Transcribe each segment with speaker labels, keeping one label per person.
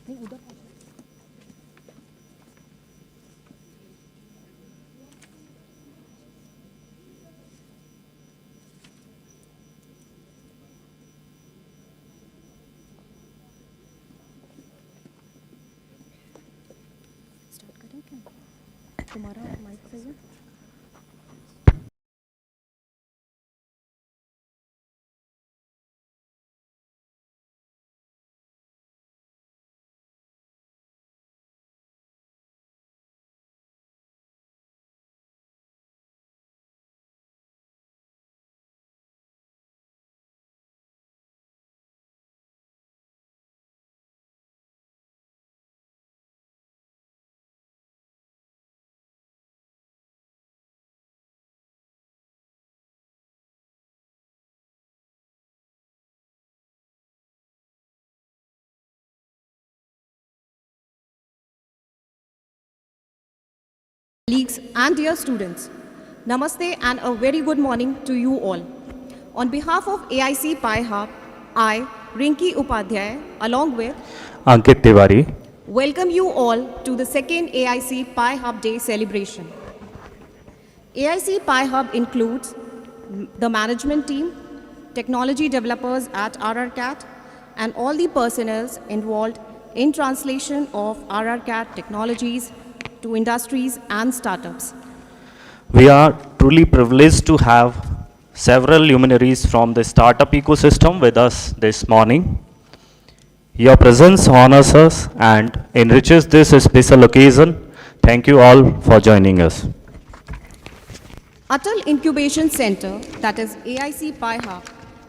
Speaker 1: नहीं उधर स्टार्ट करें क्या? तुम्हारा माइक सही है? Colleagues and dear students, Namaste and a very good morning to you all. On behalf of AIC-PIHUB, I, Rinki Upadhyay, along with
Speaker 2: Ankit Tiwari.
Speaker 1: welcome you all to the second AIC-PIHUB Day Celebration. AIC-PIHUB includes the management team, technology developers at RRCAT, and all the personnel involved in translation of RRCAT technologies to industries and startups.
Speaker 2: We are truly privileged to have several luminaries from the startup ecosystem with us this morning. Your presence honors us and enriches this special occasion. Thank you all for joining us.
Speaker 1: Atal Incubation Center, that is AIC-PIHUB,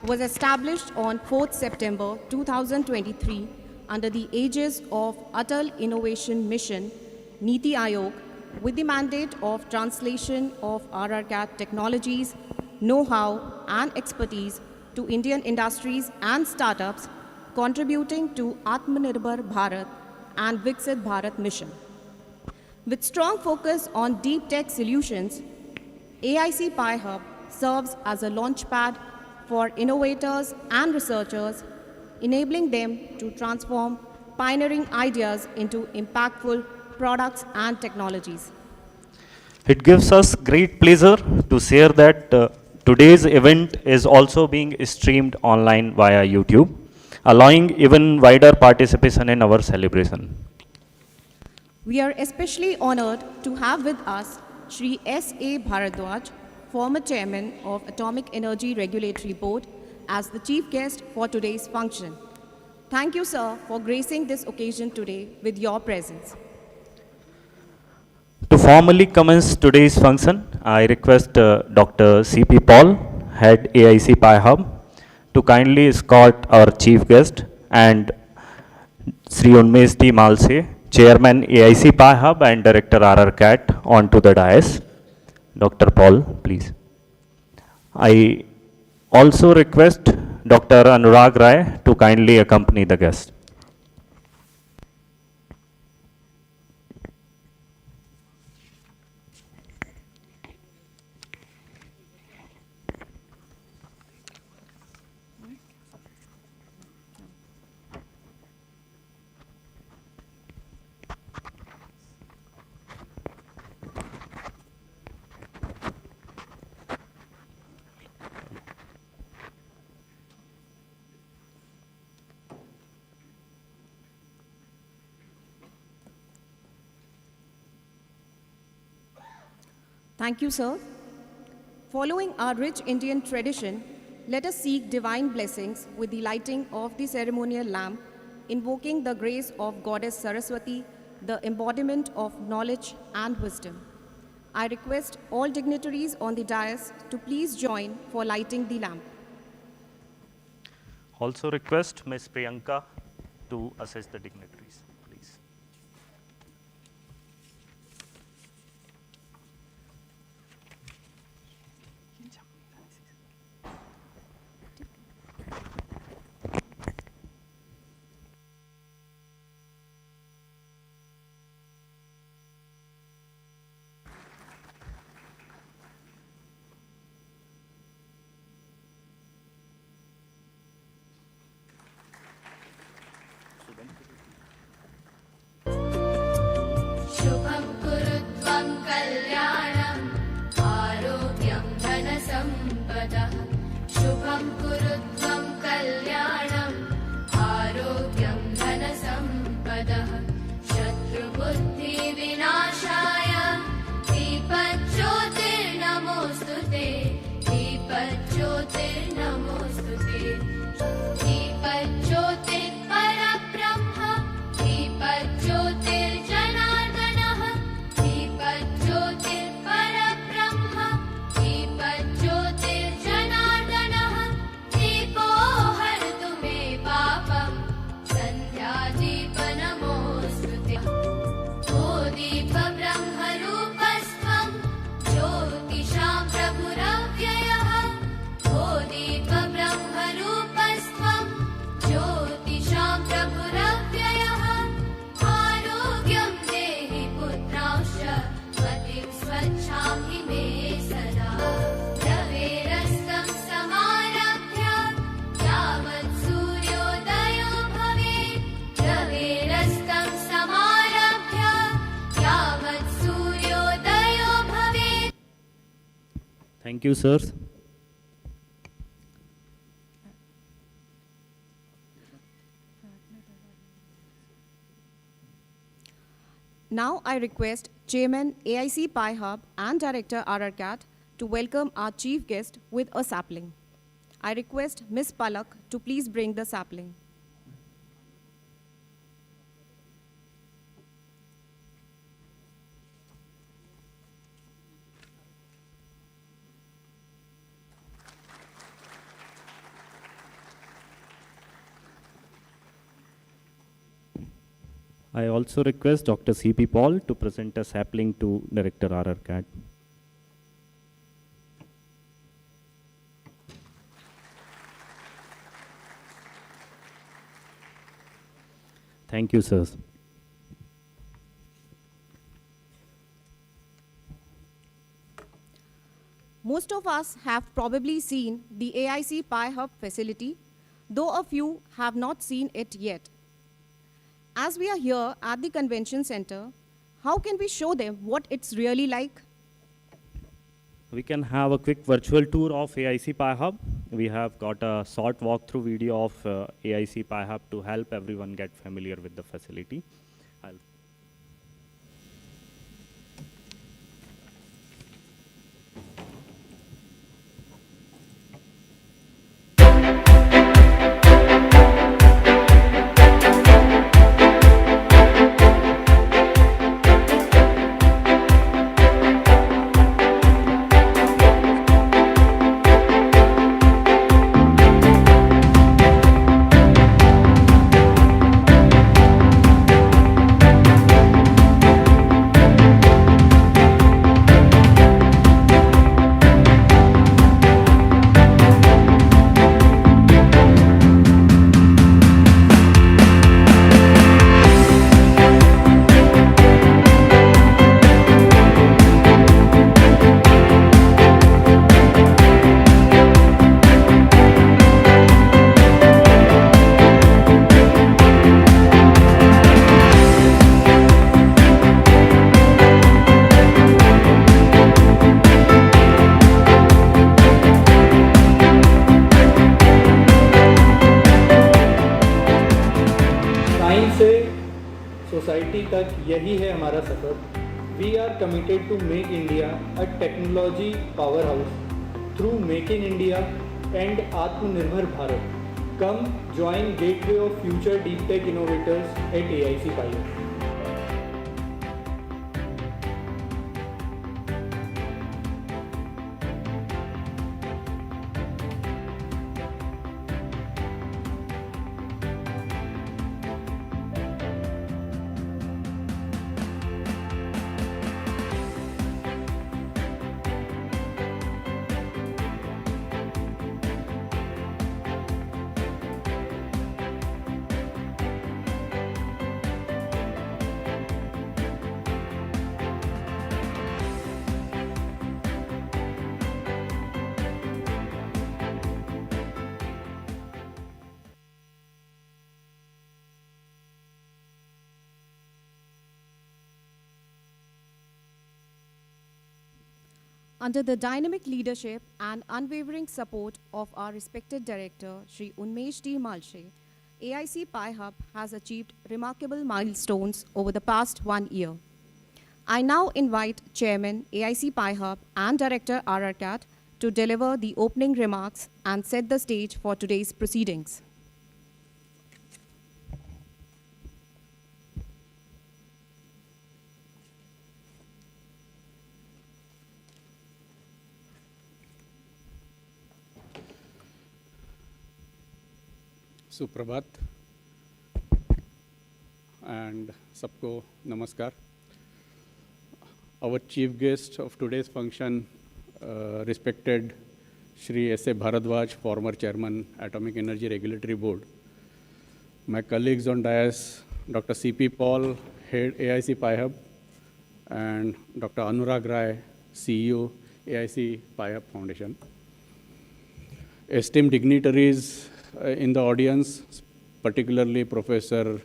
Speaker 1: was established on 4th September 2023 under the aegis of Atal Innovation Mission, Niti Aayog, with the mandate of translation of RRCAT technologies, know-how and expertise to Indian industries and startups, contributing to Atmanirbhar Bharat and Viksit Bharat mission. With strong focus on deep tech solutions, AIC-PIHUB serves as a launchpad for innovators and researchers, enabling them to transform pioneering ideas into impactful products and technologies.
Speaker 2: It gives us great pleasure to share that today's event is also being streamed online via YouTube, allowing even wider participation in our celebration.
Speaker 1: We are especially honored to have with us Shri S.A. Bharadwaj, former chairman of Atomic Energy Regulatory Board, as the chief guest for today's function. Thank you, sir, for gracing this occasion today with your presence.
Speaker 2: To formally commence today's function, I request Dr. C.P. Paul, Head AIC PIHUB, to kindly escort our chief guest, and Sri Unmesh T. Malse, Chairman AIC PIHUB and Director RRCAT, onto the dais. Dr. Paul, please. I also request Dr. Anurag Rai to kindly accompany the guest.
Speaker 1: Thank you, sir. Following our rich Indian tradition, let us seek divine blessings with the lighting of the ceremonial lamp, invoking the grace of Goddess Saraswati, the embodiment of knowledge and wisdom. I request all dignitaries on the dais to please join for lighting the lamp.
Speaker 2: Also request Ms. Priyanka to assist the dignitaries, please. Thank you, sirs.
Speaker 1: Now I request Chairman AIC-PIHUB and Director RRCAT to welcome our chief guest with a sapling. I request Ms. Palak to please bring the sapling.
Speaker 2: I also request Dr. C.P. Paul to present a sapling to Director RRCAT. Thank you, sirs.
Speaker 1: Most of us have probably seen the AIC-PIHUB facility, though a few have not seen it yet. As we are here at the convention center, how can we show them what it's really like?
Speaker 2: We can have a quick virtual tour of AIC-PIHUB. We have got a short walkthrough video of AIC-PIHUB to help everyone get familiar with the facility.
Speaker 3: Society तक यही है हमारा सफ़र. We are committed to make India a technology power house through make in India and Atmanirbhar Bharat. Come join gateway of future deep tech innovators at AIC-PIHUB.
Speaker 1: Under the dynamic leadership and unwavering support of our respected director, Shri Unmesh D. Malshe, AIC-PIHUB has achieved remarkable milestones over the past 1 year. I now invite Chairman AIC-PIHUB and Director RRCAT to deliver the opening remarks and set the stage for today's proceedings.
Speaker 4: सुप्रभात and सबको नमस्कार. Our chief guest of today's function, respected Shri S.A. Bharadwaj, former chairman, Atomic Energy Regulatory Board. My colleagues on dais, Dr. C.P. Paul, head AIC-PIHUB, and Dr. Anurag Rai, CEO, AIC-PIHUB Foundation. Esteemed dignitaries in the audience, particularly Professor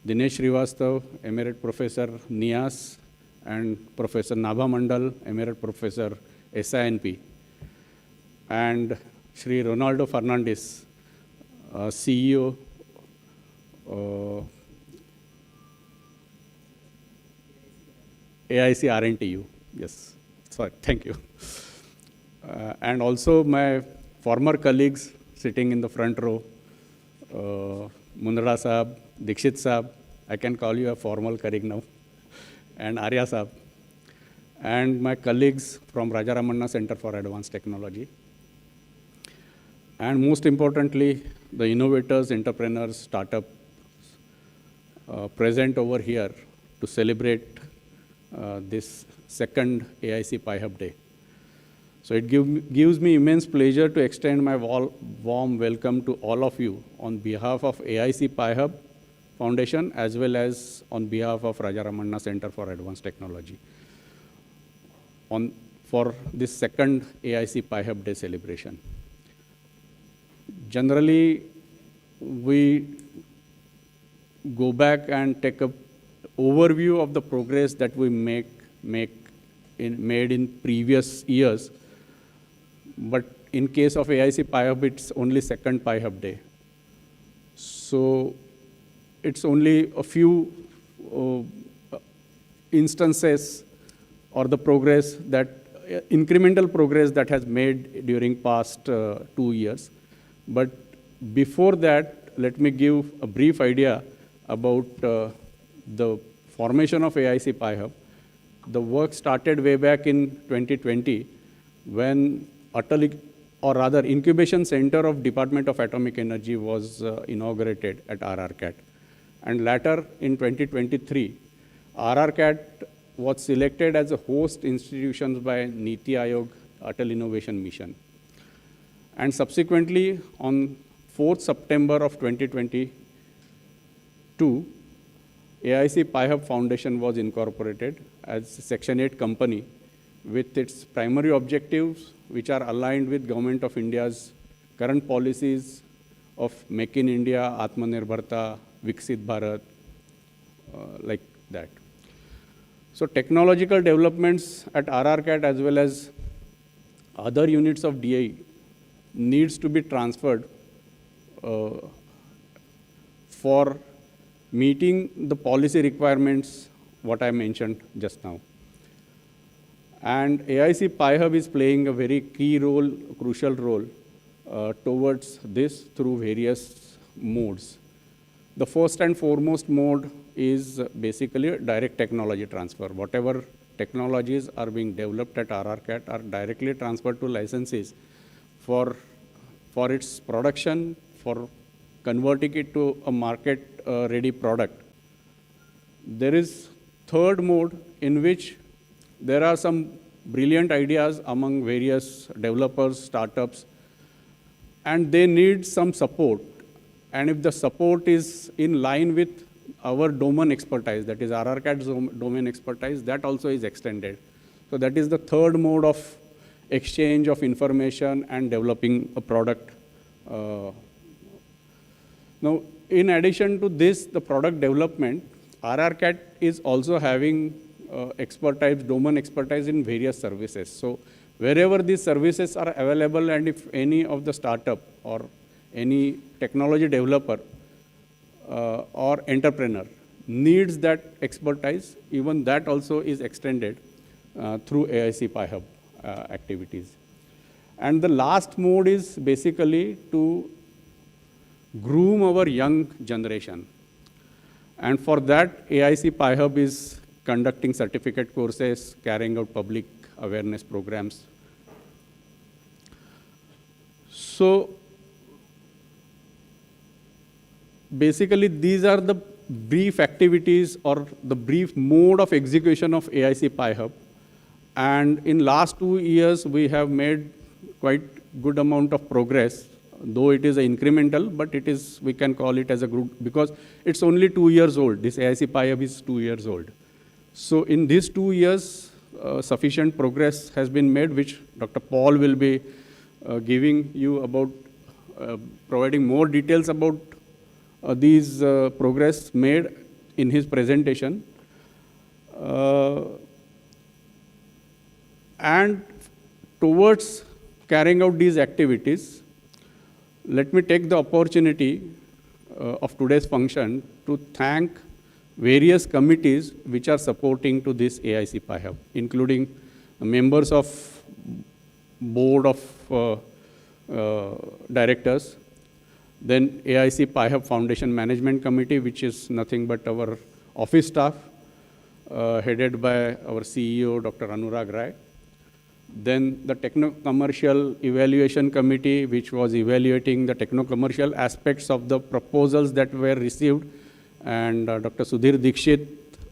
Speaker 4: Dinesh Srivastav, Emerite Professor NIAS, and Professor Nabha Mandal, Emerite Professor SINP. and Shri Ronaldo Fernandez, CEO, AIC RNTU. Yes, sorry, thank you. And also my former colleagues sitting in the front row, Mundra Saab, Dikshit Saab, I can call you a formal colleague now, and Arya Saab, and my colleagues from Raja Ramanna Center for Advanced Technology. And most importantly, the innovators, entrepreneurs, startups present over here to celebrate this second AIC-PIHUB Day. So it gives me immense pleasure to extend my warm welcome to all of you on behalf of AIC-PIHUB Foundation as well as on behalf of Raja Ramanna Center for Advanced Technology for this second AIC-PIHUB Day celebration. Generally, we go back and take an overview of the progress that we made in previous years. But in case of AIC-PIHUB, it's only second PIHUB Day. So it's only a few instances or the progress that, incremental progress that has made during past 2 years. But before that, let me give a brief idea about the formation of AIC-PIHUB. The work started way back in 2020 when Incubation Center of Department of Atomic Energy was inaugurated at RRCAT. And later in 2023, RRCAT was selected as a host institution by Niti Aayog Atal Innovation Mission. And subsequently, on 4th September of 2022, AIC-PIHUB Foundation was incorporated as a Section 8 company with its primary objectives, which are aligned with Government of India's current policies of Make in India, Atmanirbharta, Viksit Bharat, like that. So technological developments at RRCAT as well as other units of DI needs to be transferred for meeting the policy requirements, what I mentioned just now. And AIC-PIHUB is playing a very key role, crucial role towards this through various modes. The first and foremost mode is basically direct technology transfer. Whatever technologies are being developed at RRCAT are directly transferred to licensees for its production, for converting it to a market-ready product. There is third mode in which there are some brilliant ideas among various developers, startups, and they need some support. And if the support is in line with our domain expertise, that is RRCAT's domain expertise, that also is extended. So that is the third mode of exchange of information and developing a product. Now, in addition to this, the product development, RRCAT is also having expertise, domain expertise in various services. So wherever these services are available, and if any of the startup or any technology developer or entrepreneur needs that expertise, even that also is extended through AIC-PIHUB activities. And the last mode is basically to groom our young generation. And for that, AIC-PIHUB is conducting certificate courses, carrying out public awareness programs. So basically, these are the brief activities or the brief mode of execution of AIC-PIHUB. And in last 2 years, we have made quite good amount of progress, though it is incremental, but it is, we can call it as a group, because it's only 2 years old. This AIC-PIHUB is 2 years old. So in these 2 years, sufficient progress has been made, which Dr. Paul will be giving you about, providing more details about these progress made in his presentation. And towards carrying out these activities, let me take the opportunity of today's function to thank various committees which are supporting to this AIC-PIHUB, including members of board of directors, then AIC-PIHUB Foundation Management Committee, which is nothing but our office staff, headed by our CEO, Dr. Anurag Rai. Then the Techno-Commercial Evaluation Committee, which was evaluating the techno-commercial aspects of the proposals that were received, and Dr. Sudhir Dikshit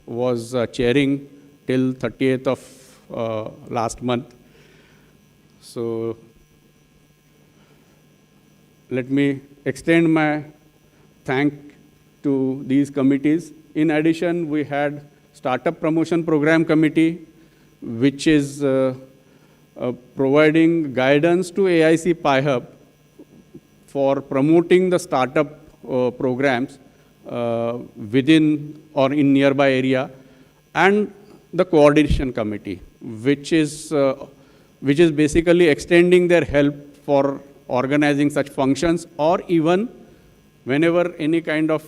Speaker 4: was chairing till 30th of last month. So let me extend my thank to these committees. In addition, we had Startup Promotion Program Committee, which is providing guidance to AIC-PIHUB for promoting the startup programs within or in nearby area, and the Coordination Committee, which is basically extending their help for organizing such functions, or even whenever any kind of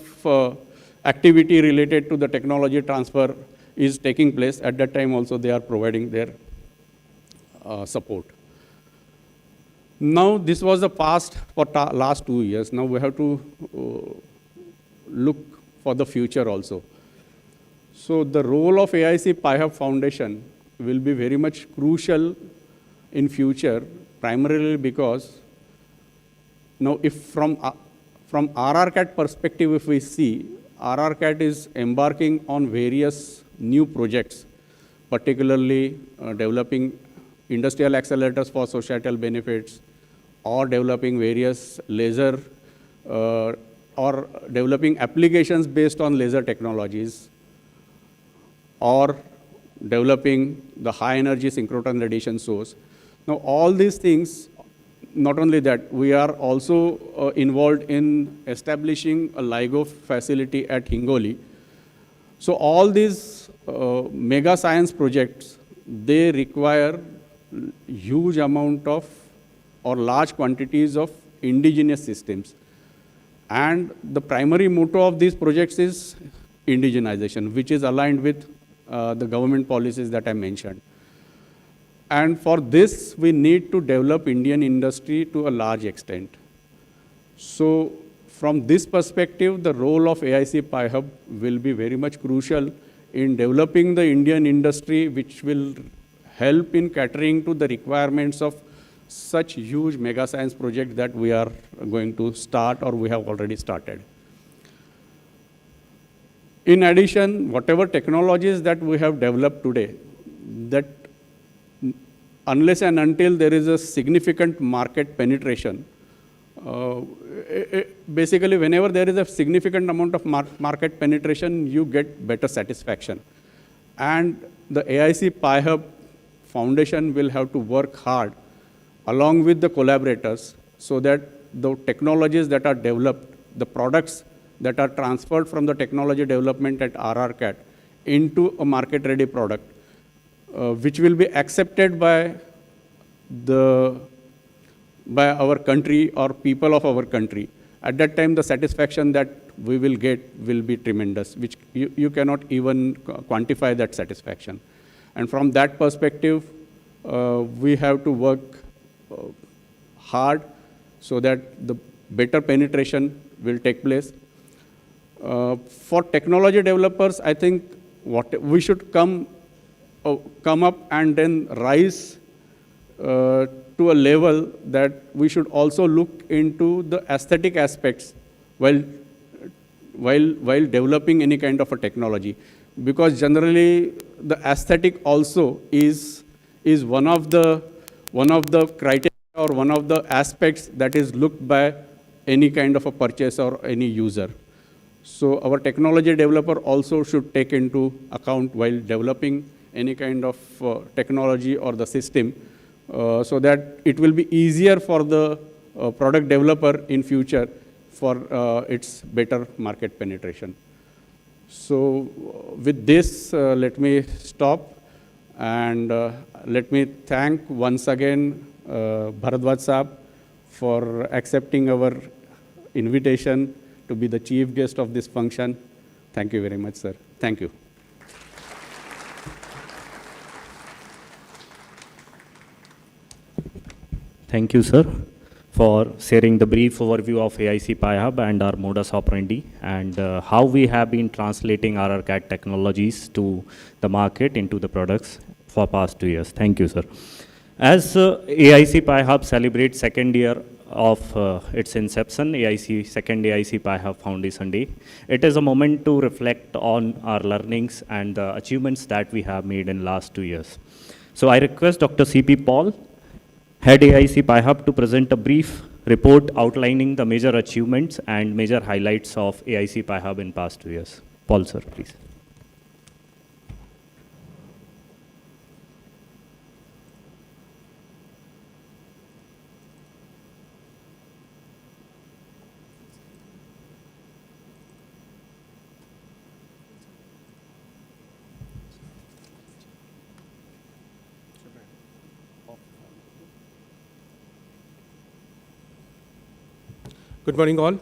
Speaker 4: activity related to the technology transfer is taking place, at that time also they are providing their support. Now, this was the past for last 2 years. Now we have to look for the future also. So the role of AIC-PIHUB Foundation will be very much crucial in future, primarily because now if from RRCAT perspective, if we see, RRCAT is embarking on various new projects, particularly developing industrial accelerators for societal benefits, or developing various laser or developing applications based on laser technologies, or developing the high energy synchrotron radiation source. Now all these things, not only that, we are also involved in establishing a LIGO facility at Hingoli. So all these mega science projects, they require huge amount of or large quantities of indigenous systems. And the primary motto of these projects is indigenization, which is aligned with the government policies that I mentioned. And for this, we need to develop Indian industry to a large extent. So from this perspective, the role of AIC-PIHUB will be very much crucial in developing the Indian industry, which will help in catering to the requirements of such huge mega science projects that we are going to start or we have already started. In addition, whatever technologies that we have developed today, that unless and until there is a significant market penetration, basically whenever there is a significant amount of market penetration, you get better satisfaction. And the AIC-PIHUB Foundation will have to work hard along with the collaborators so that the technologies that are developed, the products that are transferred from the technology development at RRCAT into a market-ready product, which will be accepted by our country or people of our country. At that time, the satisfaction that we will get will be tremendous, which you cannot even quantify that satisfaction. And from that perspective, we have to work hard so that the better penetration will take place. For technology developers, I think we should come up and then rise to a level that we should also look into the aesthetic aspects while developing any kind of a technology. Because generally, the aesthetic also is one of the criteria or one of the aspects that is looked by any kind of a purchase or any user. So our technology developer also should take into account while developing any kind of technology or the system, so that it will be easier for the product developer in future for its better market penetration. So with this, let me stop, and let me thank once again Bharadwaj Saab for accepting our invitation to be the chief guest of this function. Thank you very much, sir. Thank you.
Speaker 2: Thank you, sir, for sharing the brief overview of AIC-PIHUB and our modus operandi and how we have been translating our CAD technologies to the market into the products for past 2 years. Thank you, sir. As AIC-PIHUB celebrates second year of its inception, second AIC-PIHUB Foundation Day, it is a moment to reflect on our learnings and the achievements that we have made in last 2 years. So I request Dr. C.P. Paul, Head AIC-PIHUB, to present a brief report outlining the major achievements and major highlights of AIC-PIHUB in past 2 years. Paul, sir, please.
Speaker 5: Good morning, all.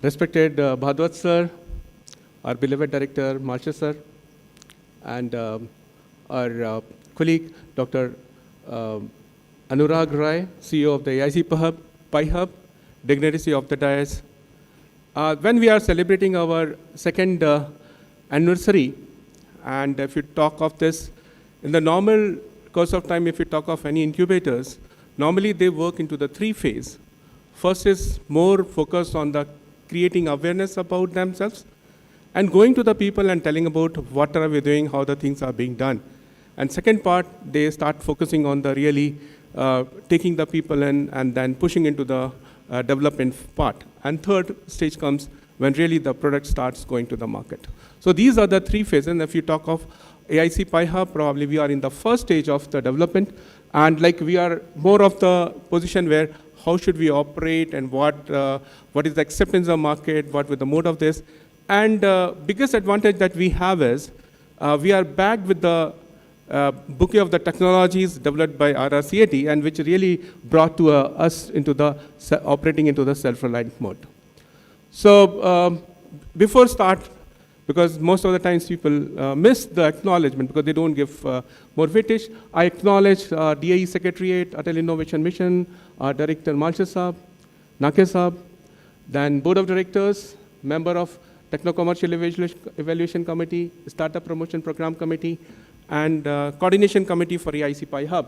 Speaker 5: Respected Bhadwat sir, our beloved director, Marshall sir, and our colleague, Dr. Anurag Rai, CEO of the AIC-PIHUB, dignitaries of the dais. When we are celebrating our second anniversary, and if you talk of this, in the normal course of time, if you talk of any incubators, normally they work into the 3 phases. First is more focused on the creating awareness about themselves and going to the people and telling about what are we doing, how the things are being done. And second part, they start focusing on the really taking the people in and then pushing into the development part. And third stage comes when really the product starts going to the market. So these are the 3 phases. And if you talk of AIC-PIHUB, probably we are in the first stage of the development. And like we are more of the position where how should we operate and what is the acceptance of market, what with the mode of this. And biggest advantage that we have is we are backed with the bouquet of the technologies developed by RRCAT and which really brought to us into the operating into the self-reliant mode. So before start, because most of the times people miss the acknowledgement because they don't give more weightage. I acknowledge DAE Secretariat, Atal Innovation Mission, Director Malsha Saab, Nake Saab, then Board of Directors, member of Techno-Commercial Evaluation Committee, Startup Promotion Program Committee, and Coordination Committee for AIC-PIHUB.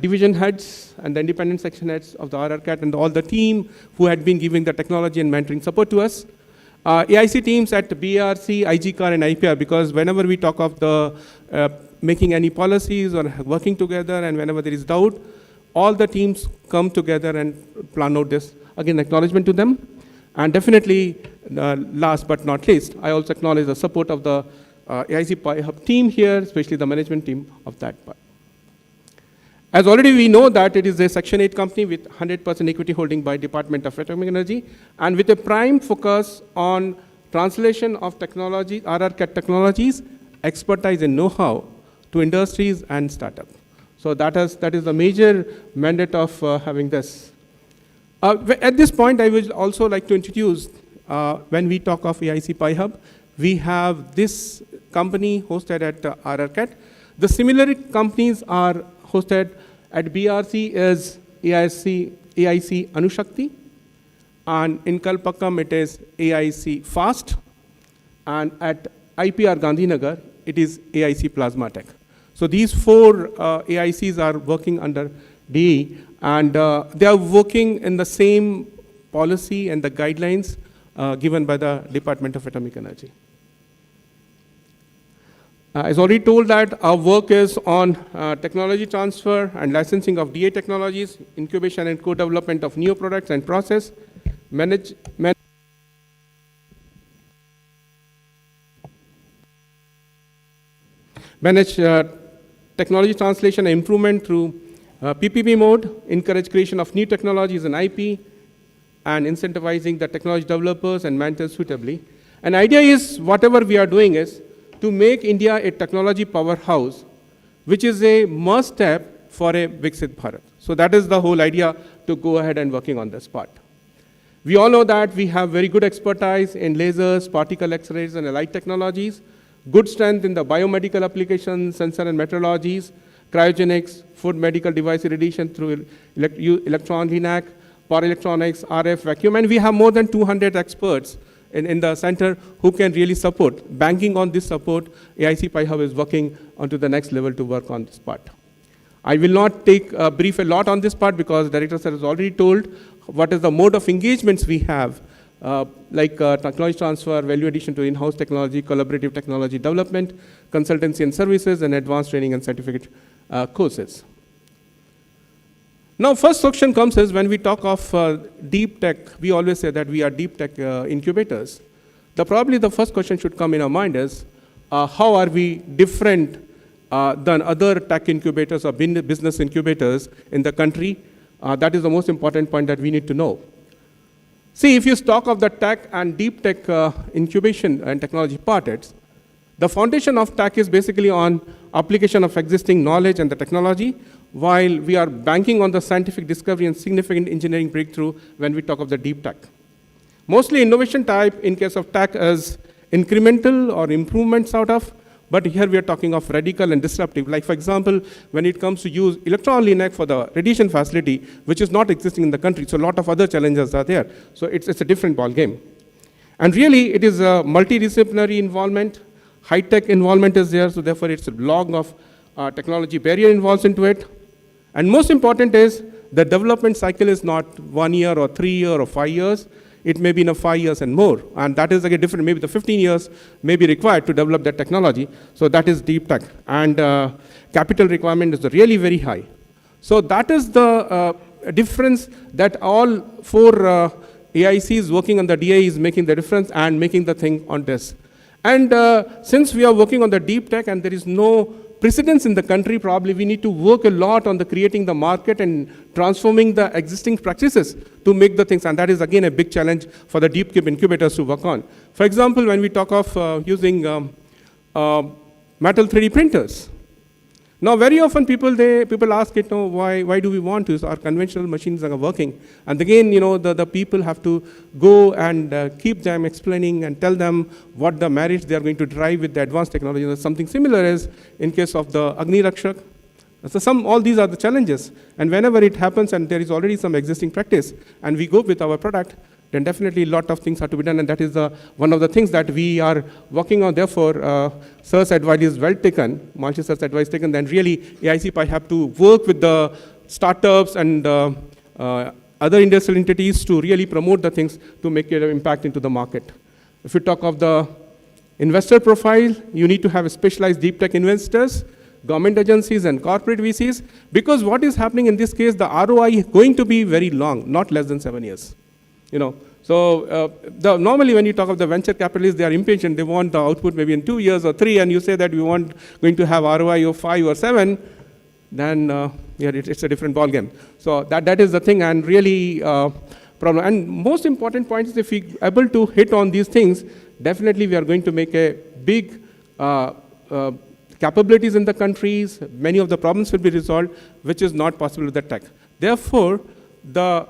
Speaker 5: Division heads and the independent section heads of the RRCAT and all the team who had been giving the technology and mentoring support to us. AIC teams at BRC, IGCAR, and IPR, because whenever we talk of the making any policies or working together and whenever there is doubt, all the teams come together and plan out this. Again, acknowledgement to them. And definitely, last but not least, I also acknowledge the support of the AIC-PIHUB team here, especially the management team of that part. As already we know that it is a Section 8 company with 100% equity holding by Department of Atomic Energy and with a prime focus on translation of technology, RRCAT technologies, expertise and know-how to industries and startup. So that is the major mandate of having this. At this point, I would also like to introduce, when we talk of AIC-PIHUB, we have this company hosted at RRCAT. The similar companies are hosted at BRC is AIC Anushakti, and in Kalpakkam it is AIC Fast, and at IPR Gandhinagar it is AIC Plasma Tech. So these 4 AICs are working under DE, and they are working in the same policy and the guidelines given by the Department of Atomic Energy. As already told that our work is on technology transfer and licensing of DA technologies, incubation and co-development of new products and process, manage technology translation and improvement through PPP mode, encourage creation of new technologies and IP, and incentivizing the technology developers and mentors suitably. An idea is whatever we are doing is to make India a technology powerhouse, which is a must step for a Viksit Bharat. So that is the whole idea to go ahead and working on this part. We all know that we have very good expertise in lasers, particle X-rays, and light technologies, good strength in the biomedical applications, sensor and metrologies, cryogenics, food medical device irradiation through electron LINAC, power electronics, RF, vacuum, and we have more than 200 experts in the center who can really support. Banking on this support, AIC-PIHUB is working onto the next level to work on this part. I will not brief a lot on this part because Director Sir has already told what is the mode of engagements we have, like technology transfer, value addition to in-house technology, collaborative technology development, consultancy and services, and advanced training and certificate courses. Now, first question comes is when we talk of deep tech, we always say that we are deep tech incubators. Probably the first question should come in our mind is, how are we different than other tech incubators or business incubators in the country? That is the most important point that we need to know. See, if you talk of the tech and deep tech incubation and technology part, the foundation of tech is basically on application of existing knowledge and the technology, while we are banking on the scientific discovery and significant engineering breakthrough when we talk of the deep tech. Mostly innovation type in case of tech is incremental or improvements out of, but here we are talking of radical and disruptive. Like for example, when it comes to use electron LINAC for the radiation facility, which is not existing in the country, so a lot of other challenges are there. So it's a different ball game. And really, it is a multidisciplinary involvement, high-tech involvement is there, so therefore it's a log of technology barrier involved into it. And most important is the development cycle is not 1 year or 3 years or 5 years. It may be in 5 years and more. And that is again different. Maybe the 15 years may be required to develop that technology. So that is deep tech. And capital requirement is really very high. So that is the difference that all 4 AICs working on the DA is making the difference and making the thing on this. And since we are working on the deep tech and there is no precedence in the country, probably we need to work a lot on the creating the market and transforming the existing practices to make the things, and that is again a big challenge for the deep incubators to work on. For example, when we talk of using metal 3D printers, now very often people ask it, why do we want to use our conventional machines that are working? And again, the people have to go and keep them explaining and tell them what the marriage they are going to drive with the advanced technology. Something similar is in case of the Agni Rakshak. So all these are the challenges. And whenever it happens and there is already some existing practice and we go with our product, then definitely a lot of things have to be done, and that is one of the things that we are working on. Therefore, Sir's advice is well taken, Malshi Sir's advice taken, then really AIC-PIHUB have to work with the startups and other industrial entities to really promote the things to make an impact into the market. If you talk of the investor profile, you need to have specialized deep tech investors, government agencies and corporate VCs, because what is happening in this case, the ROI is going to be very long, not less than 7 years. So normally when you talk of the venture capitalists, they are impatient. They want the output maybe in 2 years or 3, and you say that we want going to have ROI of 5 or 7, then it's a different ballgame. So that is the thing, and really problem. And most important point is if we are able to hit on these things, definitely we are going to make a big capabilities in the countries. Many of the problems will be resolved, which is not possible with the tech. Therefore, the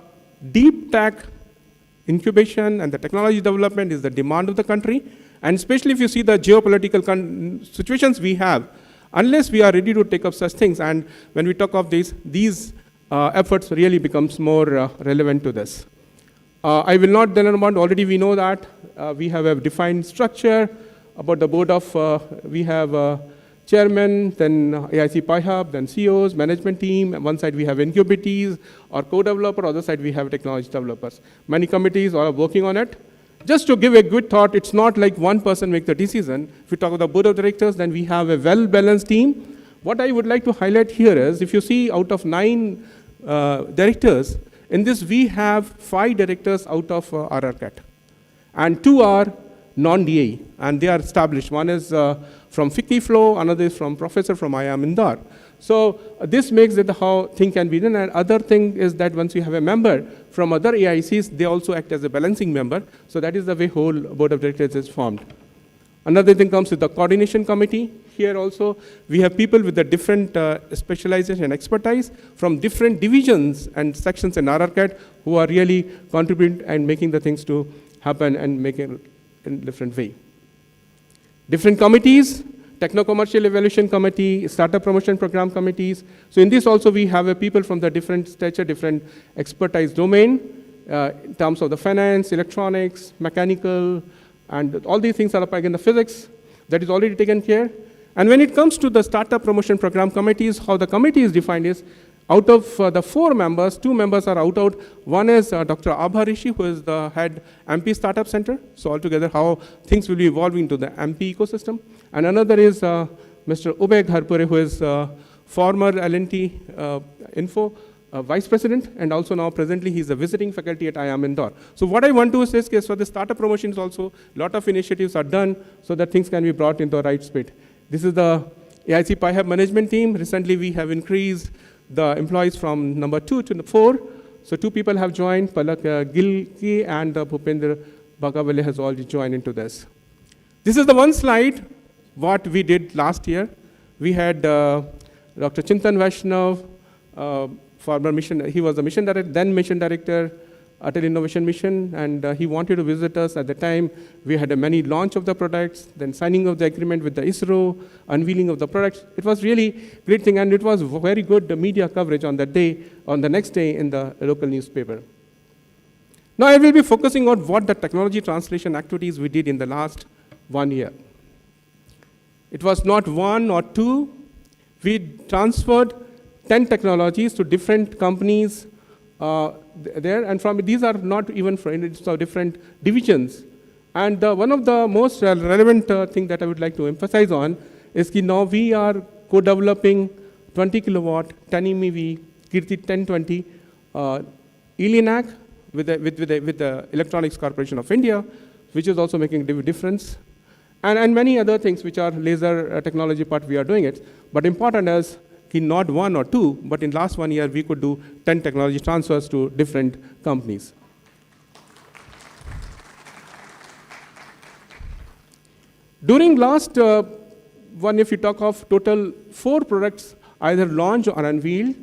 Speaker 5: deep tech incubation and the technology development is the demand of the country, and especially if you see the geopolitical situations we have, unless we are ready to take up such things, and when we talk of these efforts really becomes more relevant to this. I will not dwell on, already we know that we have a defined structure about the board of, we have chairman, then AIC-PIHUB, then CEOs, management team. On one side we have incubatees or co-developer, other side we have technology developers. Many committees are working on it. Just to give a good thought, it's not like one person makes the decision. If we talk about the board of directors, then we have a well-balanced team. What I would like to highlight here is, if you see out of 9 directors, in this we have 5 directors out of RRCAT. And 2 are non-DAE, and they are established. One is from FICCI Flow, another is from professor from IIM Indore. So this makes it how thing can be done. And other thing is that once you have a member from other AICs, they also act as a balancing member. So that is the way whole board of directors is formed. Another thing comes with the coordination committee. Here also, we have people with the different specialization and expertise from different divisions and sections in RRCAT who are really contributing and making the things to happen and make it in a different way. Different committees, Techno-Commercial Evaluation Committee, Startup Promotion Program Committees. So in this also we have people from the different stature, different expertise domain in terms of the finance, electronics, mechanical, and all these things are up again the physics that is already taken care. And when it comes to the Startup Promotion Program Committees, how the committee is defined is, out of the 4 members, 2 members are out. One is Dr. Abha Rishi, who is the head MP Startup Center. So altogether, how things will be evolving to the MP ecosystem. And another is Mr. Ubay Gharpure, who is former L&T Info Vice President, and also now presently he's a visiting faculty at IIM Indore. So what I want to say is for the startup promotions also, a lot of initiatives are done so that things can be brought into the right speed. This is the AIC-PIHUB management team. Recently we have increased the employees from number 2 to 4. So 2 people have joined, Palak Gilki and Bhupendra Bhagavale has already joined into this. This is the one slide, what we did last year. We had Dr. Chintan Vaishnav, former mission, he was the mission director, then mission director, Atal Innovation Mission, and he wanted to visit us. At the time, we had a many launch of the products, then signing of the agreement with the ISRO, unveiling of the products. It was really great thing, and it was very good media coverage on that day, on the next day in the local newspaper. Now I will be focusing on what the technology translation activities we did in the last 1 year. It was not 1 or 2. We transferred 10 technologies to different companies there, and from these are not even friends, so different divisions. And one of the most relevant thing that I would like to emphasize on is that now we are co-developing 20 kilowatt, 10 MeV, Kirti 1020, ELINAC with the Electronics Corporation of India, which is also making a difference. And many other things which are laser technology part we are doing it. But important is not 1 or 2, but in last 1 year we could do 10 technology transfers to different companies. During last one, if you talk of total 4 products either launched or unveiled.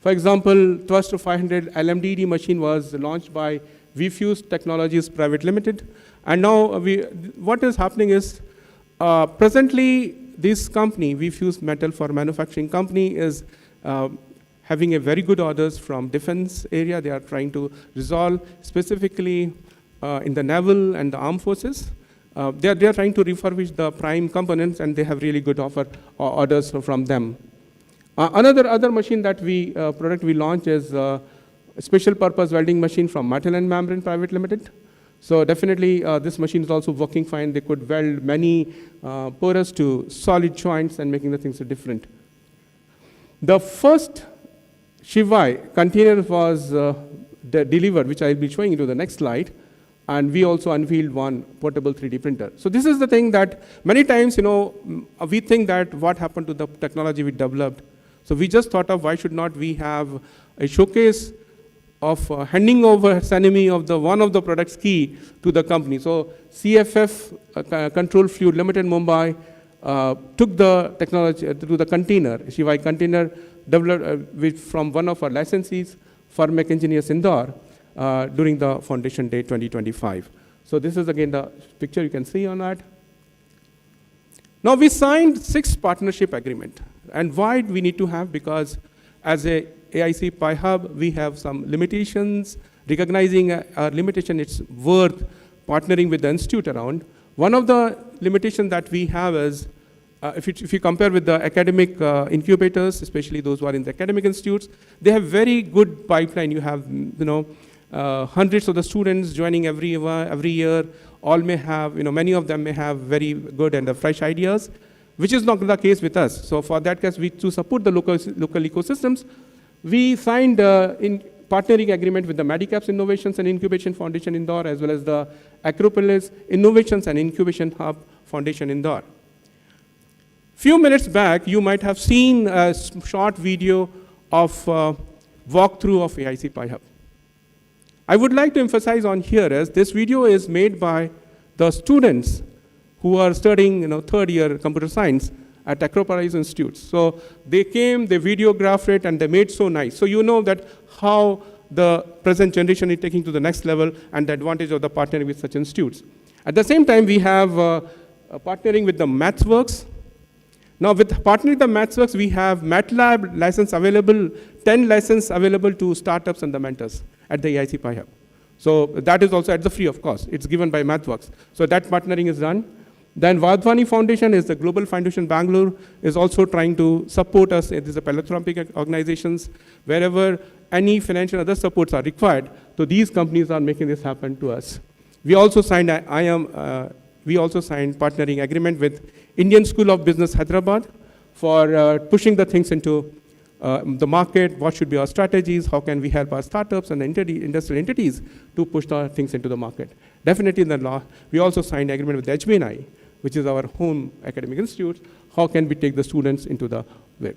Speaker 5: For example, Thrust 500 LMDD machine was launched by VFuse Technologies Private Limited. And now what is happening is presently this company, VFuse Metal for Manufacturing Company, is having a very good orders from defense area. They are trying to resolve specifically in the naval and the armed forces. They are trying to refurbish the prime components, and they have really good orders from them. Other machine that product we launched is a special purpose welding machine from Metal and Membrane Private Limited. So definitely this machine is also working fine. They could weld many porous to solid joints and making the things different. The first Shivai container was delivered, which I will be showing you to the next slide. And we also unveiled one portable 3D printer. So this is the thing that many times, we think that what happened to the technology we developed. So we just thought of why should not we have a showcase of handing over Sanemi of one of the products key to the company. So CFF Control Fluid Limited Mumbai took the technology to the container, Shivai container, developed from one of our licensees, Farmec Engineers Indore, during the Foundation Day 2025. So this is again the picture you can see on that. Now we signed 6 partnership agreement. And why we need to have? Because as a AIC-PIHUB, we have some limitations, recognizing our limitation, it's worth partnering with the institute around. One of the limitations that we have is, if you compare with the academic incubators, especially those who are in the academic institutes, they have very good pipeline. You have, hundreds of the students joining every year. All may have, many of them may have very good and fresh ideas, which is not the case with us. So for that case, to support the local ecosystems, we signed in partnering agreement with the Medicaps Innovations and Incubation Foundation Indore, as well as the Acropolis Innovations and Incubation Hub Foundation Indore. Few minutes back, you might have seen a short video of walkthrough of AIC-PIHUB. I would like to emphasize on here is this video is made by the students who are studying, third year computer science at Acropolis Institute. So they came, they videographed it, and they made so nice. So you know that how the present generation is taking to the next level and the advantage of the partnering with such institutes. At the same time, we have partnering with the MathsWorks. Now, with partnering with the MathsWorks, we have MATLAB license available, 10 license available to startups and the mentors at the AIC-PIHUB. So that is also at the free of cost. It's given by MathsWorks. So that partnering is done. Then Vadhwani Foundation is the Global Foundation Bangalore, is also trying to support us. It is a philanthropic organizations. Wherever any financial and other supports are required, so these companies are making this happen to us. We also signed partnering agreement with Indian School of Business, Hyderabad, for pushing the things into the market. What should be our strategies? How can we help our startups and industrial entities to push the things into the market? Definitely in the law, we also signed agreement with HBNI, which is our home academic institute. How can we take the students into the web?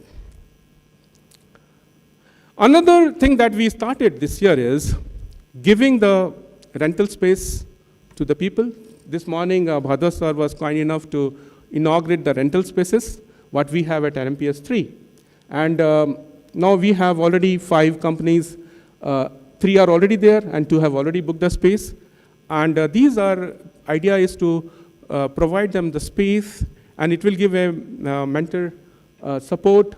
Speaker 5: Another thing that we started this year is giving the rental space to the people. This morning, Bhadra sir was kind enough to inaugurate the rental spaces, what we have at RMPS 3. And now we have already 5 companies, 3 are already there and 2 have already booked the space. And idea is to provide them the space, and it will give a mentor support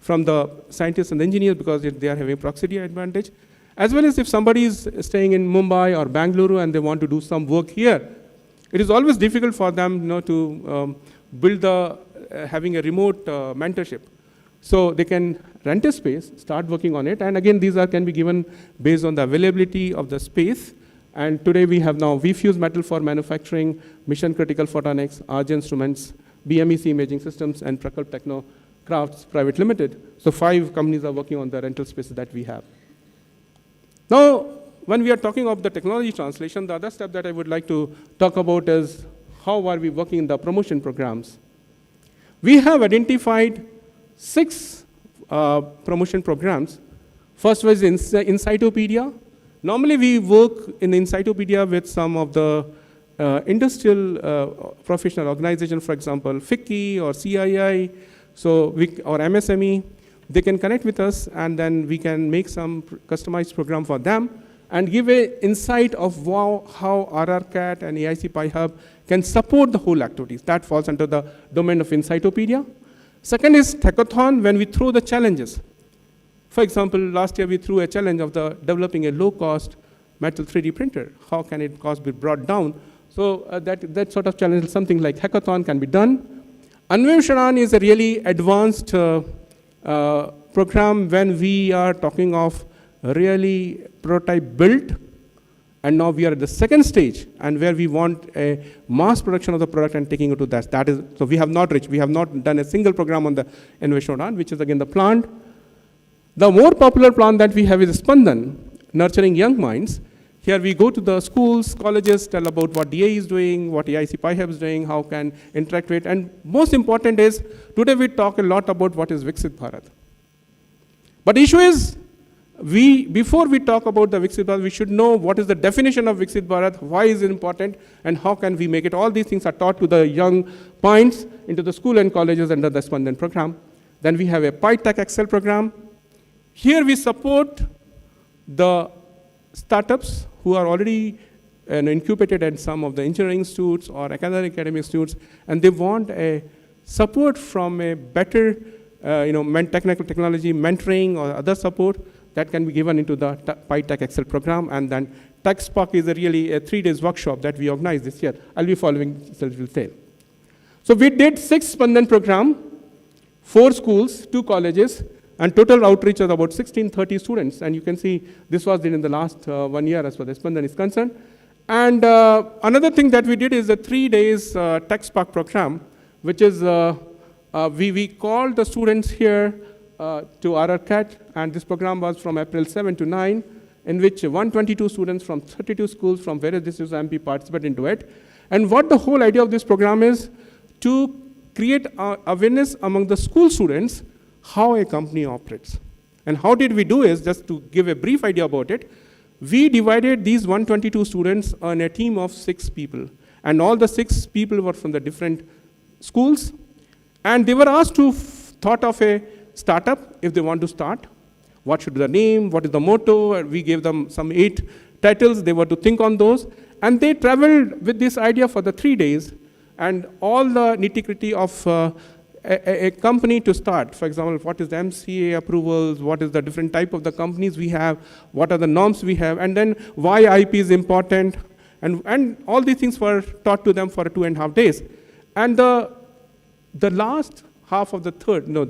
Speaker 5: from the scientists and the engineers, because they are having proximity advantage. As well as if somebody is staying in Mumbai or Bangalore and they want to do some work here, it is always difficult for them to build having a remote mentorship. So they can rent a space, start working on it, and again, these can be given based on the availability of the space. And today we have now VFuse Metal for manufacturing, Mission Critical Photonics, RJ Instruments, BMEC Imaging Systems, and Prakalp Techno Crafts Private Limited. So 5 companies are working on the rental spaces that we have. Now, when we are talking of the technology translation, the other step that I would like to talk about is how are we working in the promotion programs. We have identified 6 promotion programs. First was Incytopedia. Normally, we work in Incytopedia with some of the industrial professional organizations, for example, FICCI or CII, or MSME. They can connect with us, and then we can make some customized program for them and give an insight of how RRCAT and AIC-PIHUB can support the whole activities. That falls under the domain of Incytopedia. Second is Hackathon, when we throw the challenges. For example, last year we threw a challenge of developing a low-cost metal 3D printer. How can it cost be brought down? So that sort of challenge, something like Hackathon can be done. Anvesharan is a really advanced program when we are talking of really prototype built, and now we are at the second stage, and where we want a mass production of the product and taking it to that. That is, so we have not done a single program on the Anvesharan, which is again the plant. The more popular plant that we have is Spandan, nurturing young minds. Here we go to the schools, colleges, tell about what DA is doing, what AIC-PIHUB is doing, how can interact with, and most important is, today we talk a lot about what is Viksit Bharat. But the issue is, before we talk about the Viksit Bharat, we should know what is the definition of Viksit Bharat, why is it important, and how can we make it. All these things are taught to the young minds into the school and colleges under the Spandan program. Then we have a PITech Excel program. Here we support the startups who are already incubated at some of the engineering institutes or academic institutes, and they want a support from a better technical technology, mentoring or other support that can be given into the PITech Excel program. And then TechSpark is really a 3-day workshop that we organized this year. I'll be following self-detail. So we did 6 Spandan program, 4 schools, 2 colleges, and total outreach was about 1630 students. And you can see this was in the last 1 year as far as Spandan is concerned. And another thing that we did is a 3 days TechSpark program, which is we called the students here to RRCAT, and this program was from April 7 to 9, in which 122 students from 32 schools from various districts of MP participated into it. And what the whole idea of this program is to create awareness among the school students how a company operates. And how did we do is, just to give a brief idea about it, we divided these 122 students on a team of 6 people. And all the 6 people were from the different schools. And they were asked to thought of a startup if they want to start. What should be the name? What is the motto? And we gave them some 8 titles. They were to think on those. And they traveled with this idea for the 3 days. And all the nitty-gritty of a company to start. For example, what is the MCA approvals? What is the different type of the companies we have? What are the norms we have? And then why IP is important? And all these things were taught to them for 2.5 days. And the last half of the third, no,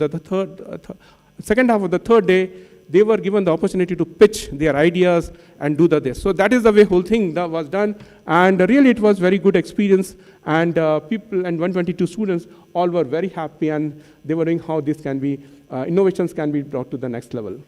Speaker 5: second half of the third day, they were given the opportunity to pitch their ideas and do this. So that is the way whole thing that was done. And really it was very good experience. And people and 122 students all were very happy, and they were doing how this can be, innovations can be brought to the next level.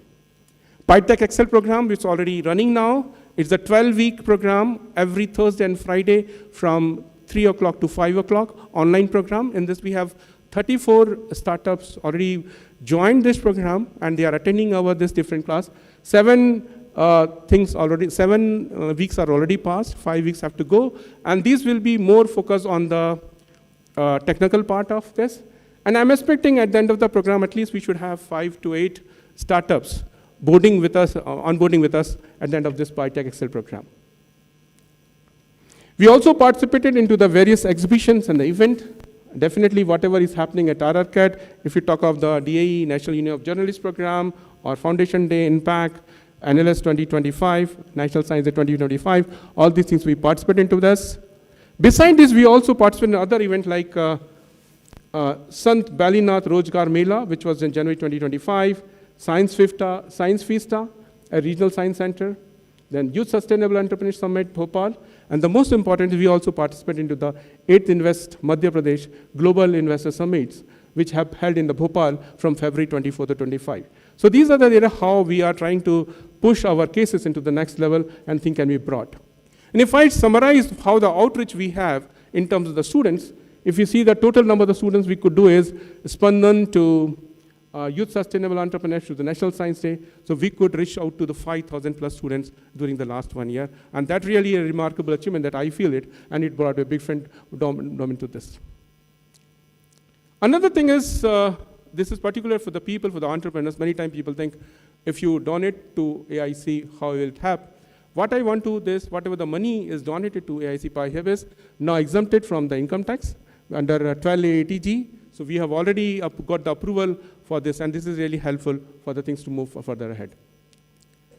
Speaker 5: PITech Excel program, which is already running now. It's a 12-week program every Thursday and Friday from 3 o'clock to 5 o'clock, online program. In this we have 34 startups already joined this program, and they are attending this different class. 7 weeks are already passed, 5 weeks have to go. And these will be more focused on the technical part of this. And I'm expecting at the end of the program, at least we should have 5 to 8 startups onboarding with us at the end of this PITech Excel program. We also participated into the various exhibitions and the event. Definitely whatever is happening at RRCAT, if you talk of the DAE, National Union of Journalists program, or Foundation Day, Impact, NLS 2025, National Science Day 2025, all these things we participate into this. Besides this, we also participate in other events like Sant Balinath Rojgar Mela, which was in January 2025, Science Fista, a regional science center, then Youth Sustainable Entrepreneur Summit, Bhopal, and the most important is we also participate into the 8th Invest Madhya Pradesh Global Investor Summits, which have held in the Bhopal from February 24 to 25. So these are the areas how we are trying to push our cases into the next level and think can be brought. And if I summarize how the outreach we have in terms of the students, if you see the total number of the students we could do is Spandan to Youth Sustainable Entrepreneurs to the National Science Day. So we could reach out to the 5,000 plus students during the last 1 year. And that really a remarkable achievement that I feel it, and it brought a big friend domain to this. Another thing is, this is particular for the people, for the entrepreneurs. Many times people think, if you donate to AIC, how will it happen? What I want to do is, whatever the money is donated to AIC-PIHUB is now exempted from the income tax under 12A80G. So we have already got the approval for this, and this is really helpful for the things to move further ahead.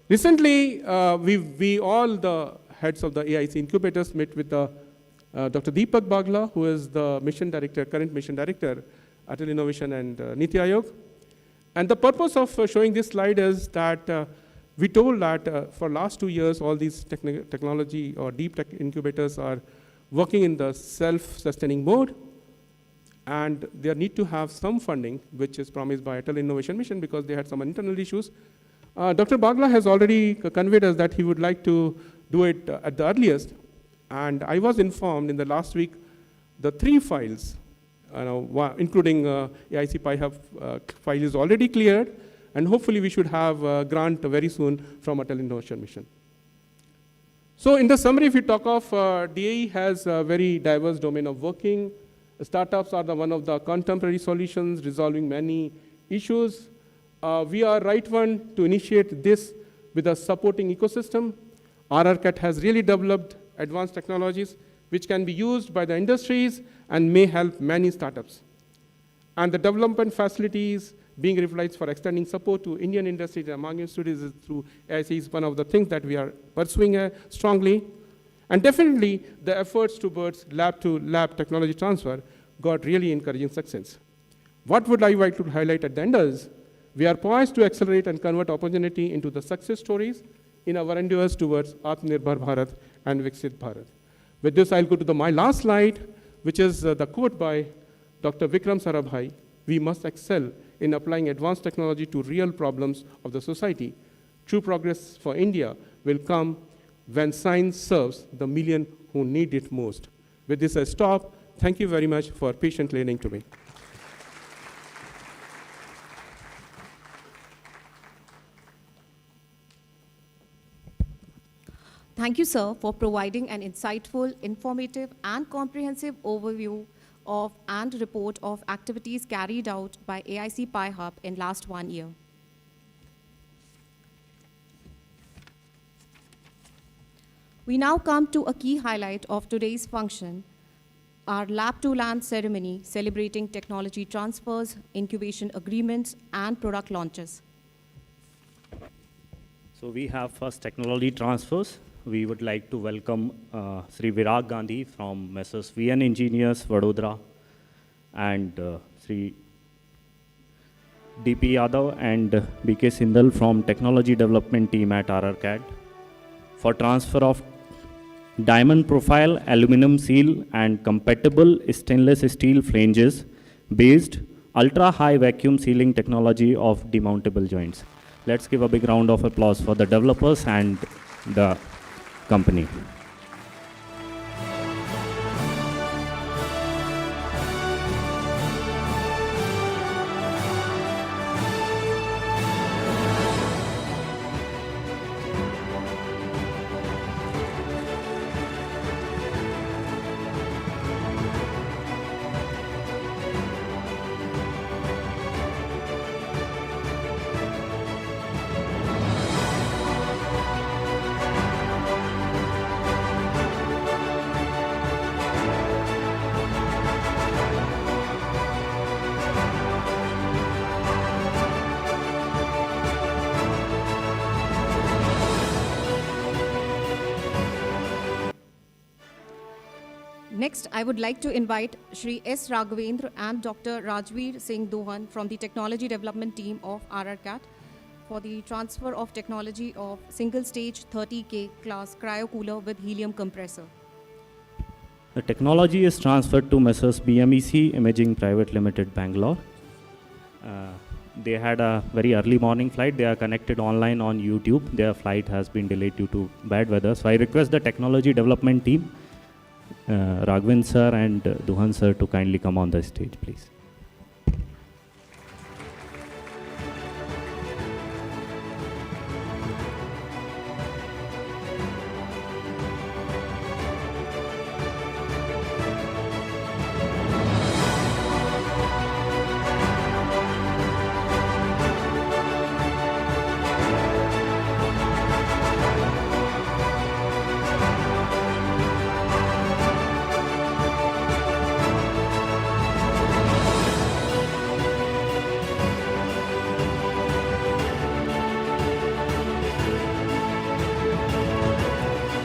Speaker 5: Recently, we all the heads of the AIC incubators met with Dr. Deepak Bagla, who is the mission director, current mission director, Atal Innovation and Niti Aayog. And the purpose of showing this slide is that we told that for last 2 years, all these technology or deep tech incubators are working in the self-sustaining mode. And they need to have some funding, which is promised by Atal Innovation Mission because they had some internal issues. Dr. Bagla has already conveyed us that he would like to do it at the earliest. And I was informed in the last week, the 3 files, including AIC-PIHUB file is already cleared, and hopefully we should have a grant very soon from Atal Innovation Mission. So in the summary, if we talk of DAE has a very diverse domain of working. Startups are one of the contemporary solutions resolving many issues. We are right one to initiate this with a supporting ecosystem. RRCAT has really developed advanced technologies which can be used by the industries and may help many startups. And the development facilities being utilized for extending support to Indian industries among institutes through AIC is one of the things that we are pursuing strongly. And definitely, the efforts towards lab-to-lab technology transfer got really encouraging success. What would I like to highlight at the end is, we are poised to accelerate and convert opportunity into the success stories in our endeavors towards Atmanirbhar Bharat and Viksit Bharat. With this, I'll go to my last slide, which is the quote by Dr. Vikram Sarabhai: "We must excel in applying advanced technology to real problems of the society. True progress for India will come when science serves the million who need it most." With this, I stop. Thank you very much for patiently listening to me.
Speaker 1: Thank you, sir, for providing an insightful, informative, and comprehensive overview of and report of activities carried out by AIC-PIHUB in last 1 year. We now come to a key highlight of today's function, our Lab to Land ceremony celebrating technology transfers, incubation agreements, and product launches.
Speaker 2: So we have first technology transfers. We would like to welcome Sri Virag Gandhi from Messrs. VN Engineers, Vadodara, and Sri DP Yadav and BK Sindal from Technology Development Team at RRCAD for transfer of diamond profile aluminum seal and compatible stainless steel flanges based ultra high vacuum sealing technology of demountable joints. Let's give a big round of applause for the developers and the company.
Speaker 1: Next, I would like to invite Shri S. Raghavendra and Dr. Rajveer Singh Dohan from the Technology Development Team of RRCAT for the transfer of technology of single-stage 30K class cryocooler with helium compressor.
Speaker 2: The technology is transferred to Messrs. BMEC Imaging Private Limited, Bangalore. They had a very early morning flight. They are connected online on YouTube. Their flight has been delayed due to bad weather. So I request the technology development team, Raghavendra sir and Duhan sir, to kindly come on the stage, please.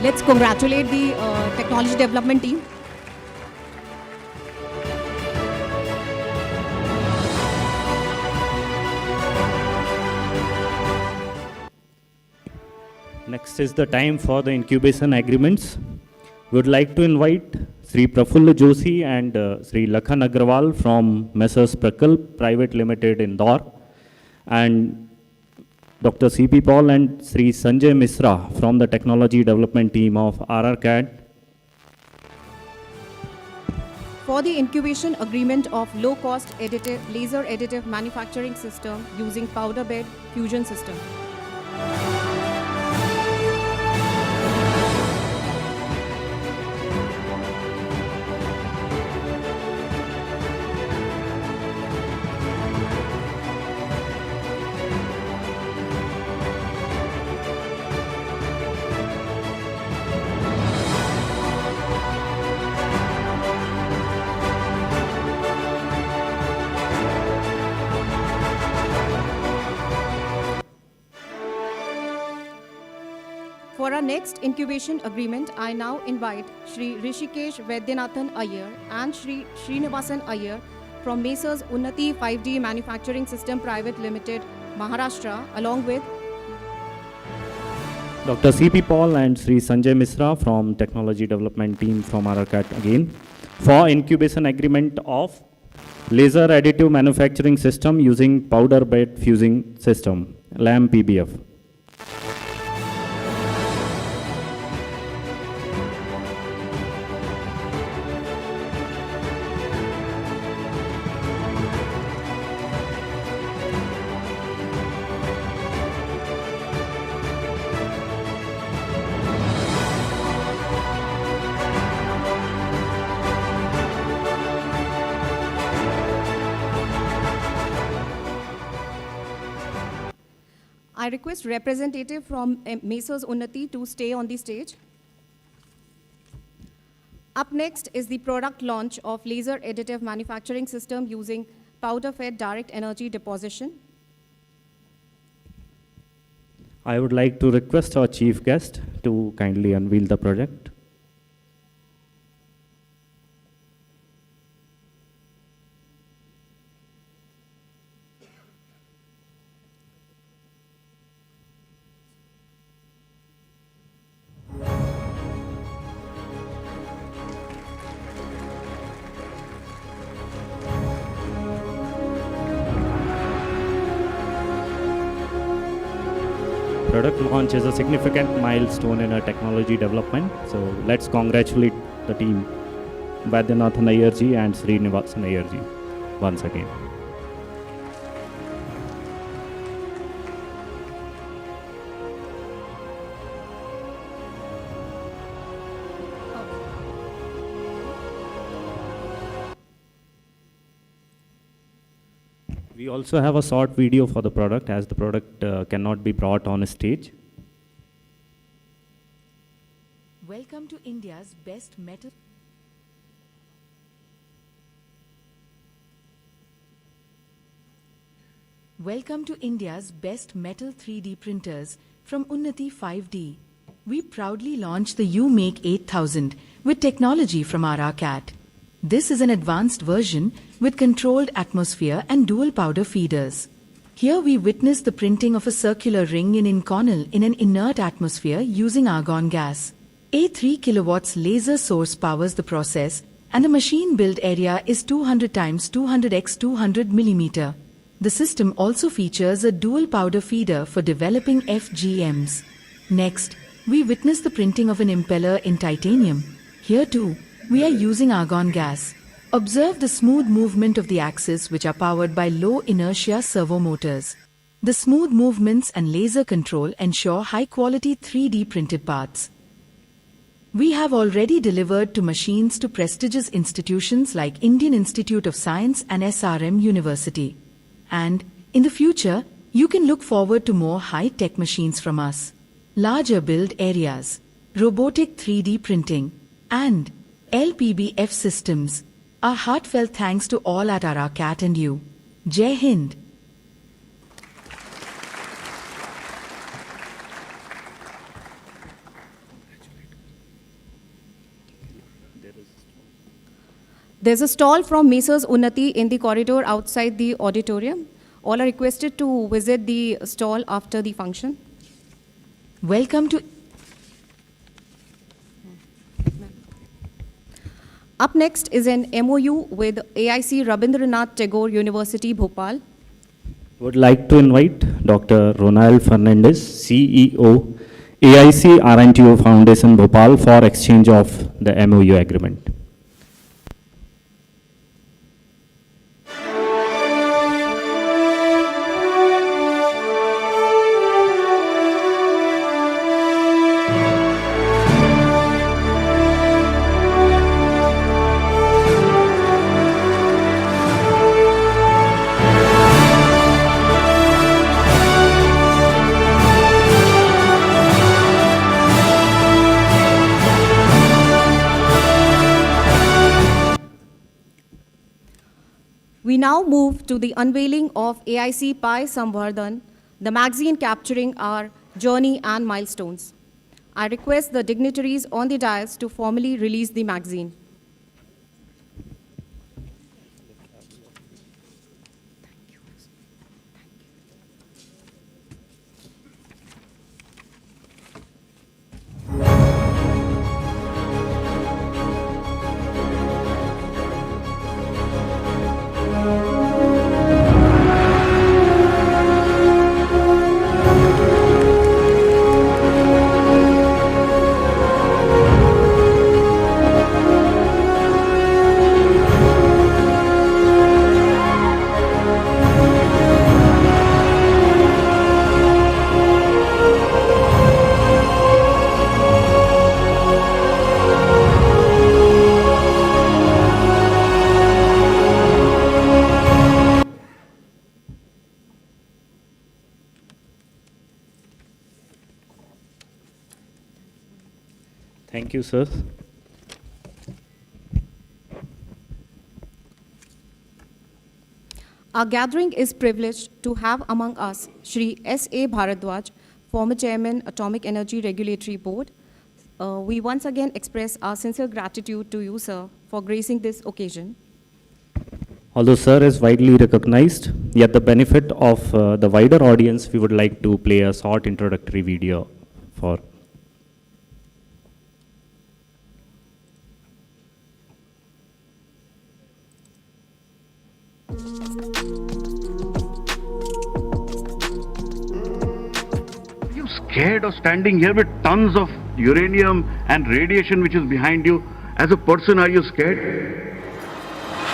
Speaker 1: Let's congratulate the technology development team.
Speaker 2: Next is the time for the incubation agreements. We would like to invite Sri Prafulla Joshi and Sri Lakhan Agrawal from Messrs. Prakalp Private Limited, Indore, and Dr. C.P. Paul and Sri Sanjay Misra from the Technology Development Team of RRCAD.
Speaker 1: For the incubation agreement of low-cost laser additive manufacturing system using powder bed fusion system. For our next incubation agreement, I now invite Shri Rishikesh Vaidyanathan Iyer and Shri Srinivasan Iyer from Messrs. Unnati 5D Manufacturing System Private Limited, Maharashtra, along with
Speaker 2: Dr. C.P. Paul and Sri Sanjay Misra from Technology Development Team from RRCAT again for incubation agreement of laser additive manufacturing system using powder bed fusing system, LAM PBF.
Speaker 1: I request representative from Messrs Unnati to stay on the stage. Up next is the product launch of laser additive manufacturing system using powder-fed direct energy deposition.
Speaker 2: I would like to request our chief guest to kindly unveil the project. Product launch is a significant milestone in our technology development. So let's congratulate the team, Vaidyanathan Iyer ji and Srinivasan Iyer ji, once again. We also have a short video for the product, as the product cannot be brought on a stage.
Speaker 6: Welcome to India's best metal. Welcome to India's best metal 3D printers from Unnati 5D. We proudly launched the U-Make 8000 with technology from RRCAT. This is an advanced version with controlled atmosphere and dual powder feeders. Here we witness the printing of a circular ring in inconel in an inert atmosphere using argon gas. A 3 kilowatts laser source powers the process, and the machine build area is 200 times 200 x 200 millimeter. The system also features a dual powder feeder for developing FGMs. Next, we witness the printing of an impeller in titanium. Here too, we are using argon gas. Observe the smooth movement of the axis, which are powered by low inertia servo motors. The smooth movements and laser control ensure high-quality 3D printed parts. We have already delivered to machines to prestigious institutions like Indian Institute of Science and SRM University. And, in the future, you can look forward to more high-tech machines from us. Larger build areas, robotic 3D printing, and LPBF systems. Our heartfelt thanks to all at RRCAT and you. Jai Hind.
Speaker 1: There's a stall from Messrs Unnati in the corridor outside the auditorium. All are requested to visit the stall after the function.
Speaker 6: Welcome to
Speaker 1: Up next is an MOU with AIC Rabindranath Tagore University, Bhopal.
Speaker 2: Would like to invite Dr. Ronald Fernandez, CEO, AIC RNTO Foundation, Bhopal, for exchange of the MOU agreement.
Speaker 1: We now move to the unveiling of AIC-PI Samvardhan, the magazine capturing our journey and milestones. I request the dignitaries on the dais to formally release the magazine.
Speaker 2: Thank you, sir.
Speaker 1: Our gathering is privileged to have among us Shri S.A. Bharadwaj, former Chairman, Atomic Energy Regulatory Board. We once again express our sincere gratitude to you, sir, for gracing this occasion.
Speaker 2: Although sir is widely recognized, yet the benefit of the wider audience, we would like to play a short introductory video for.
Speaker 7: You scared of standing here with tons of uranium and radiation which is behind you? As a person, are you scared?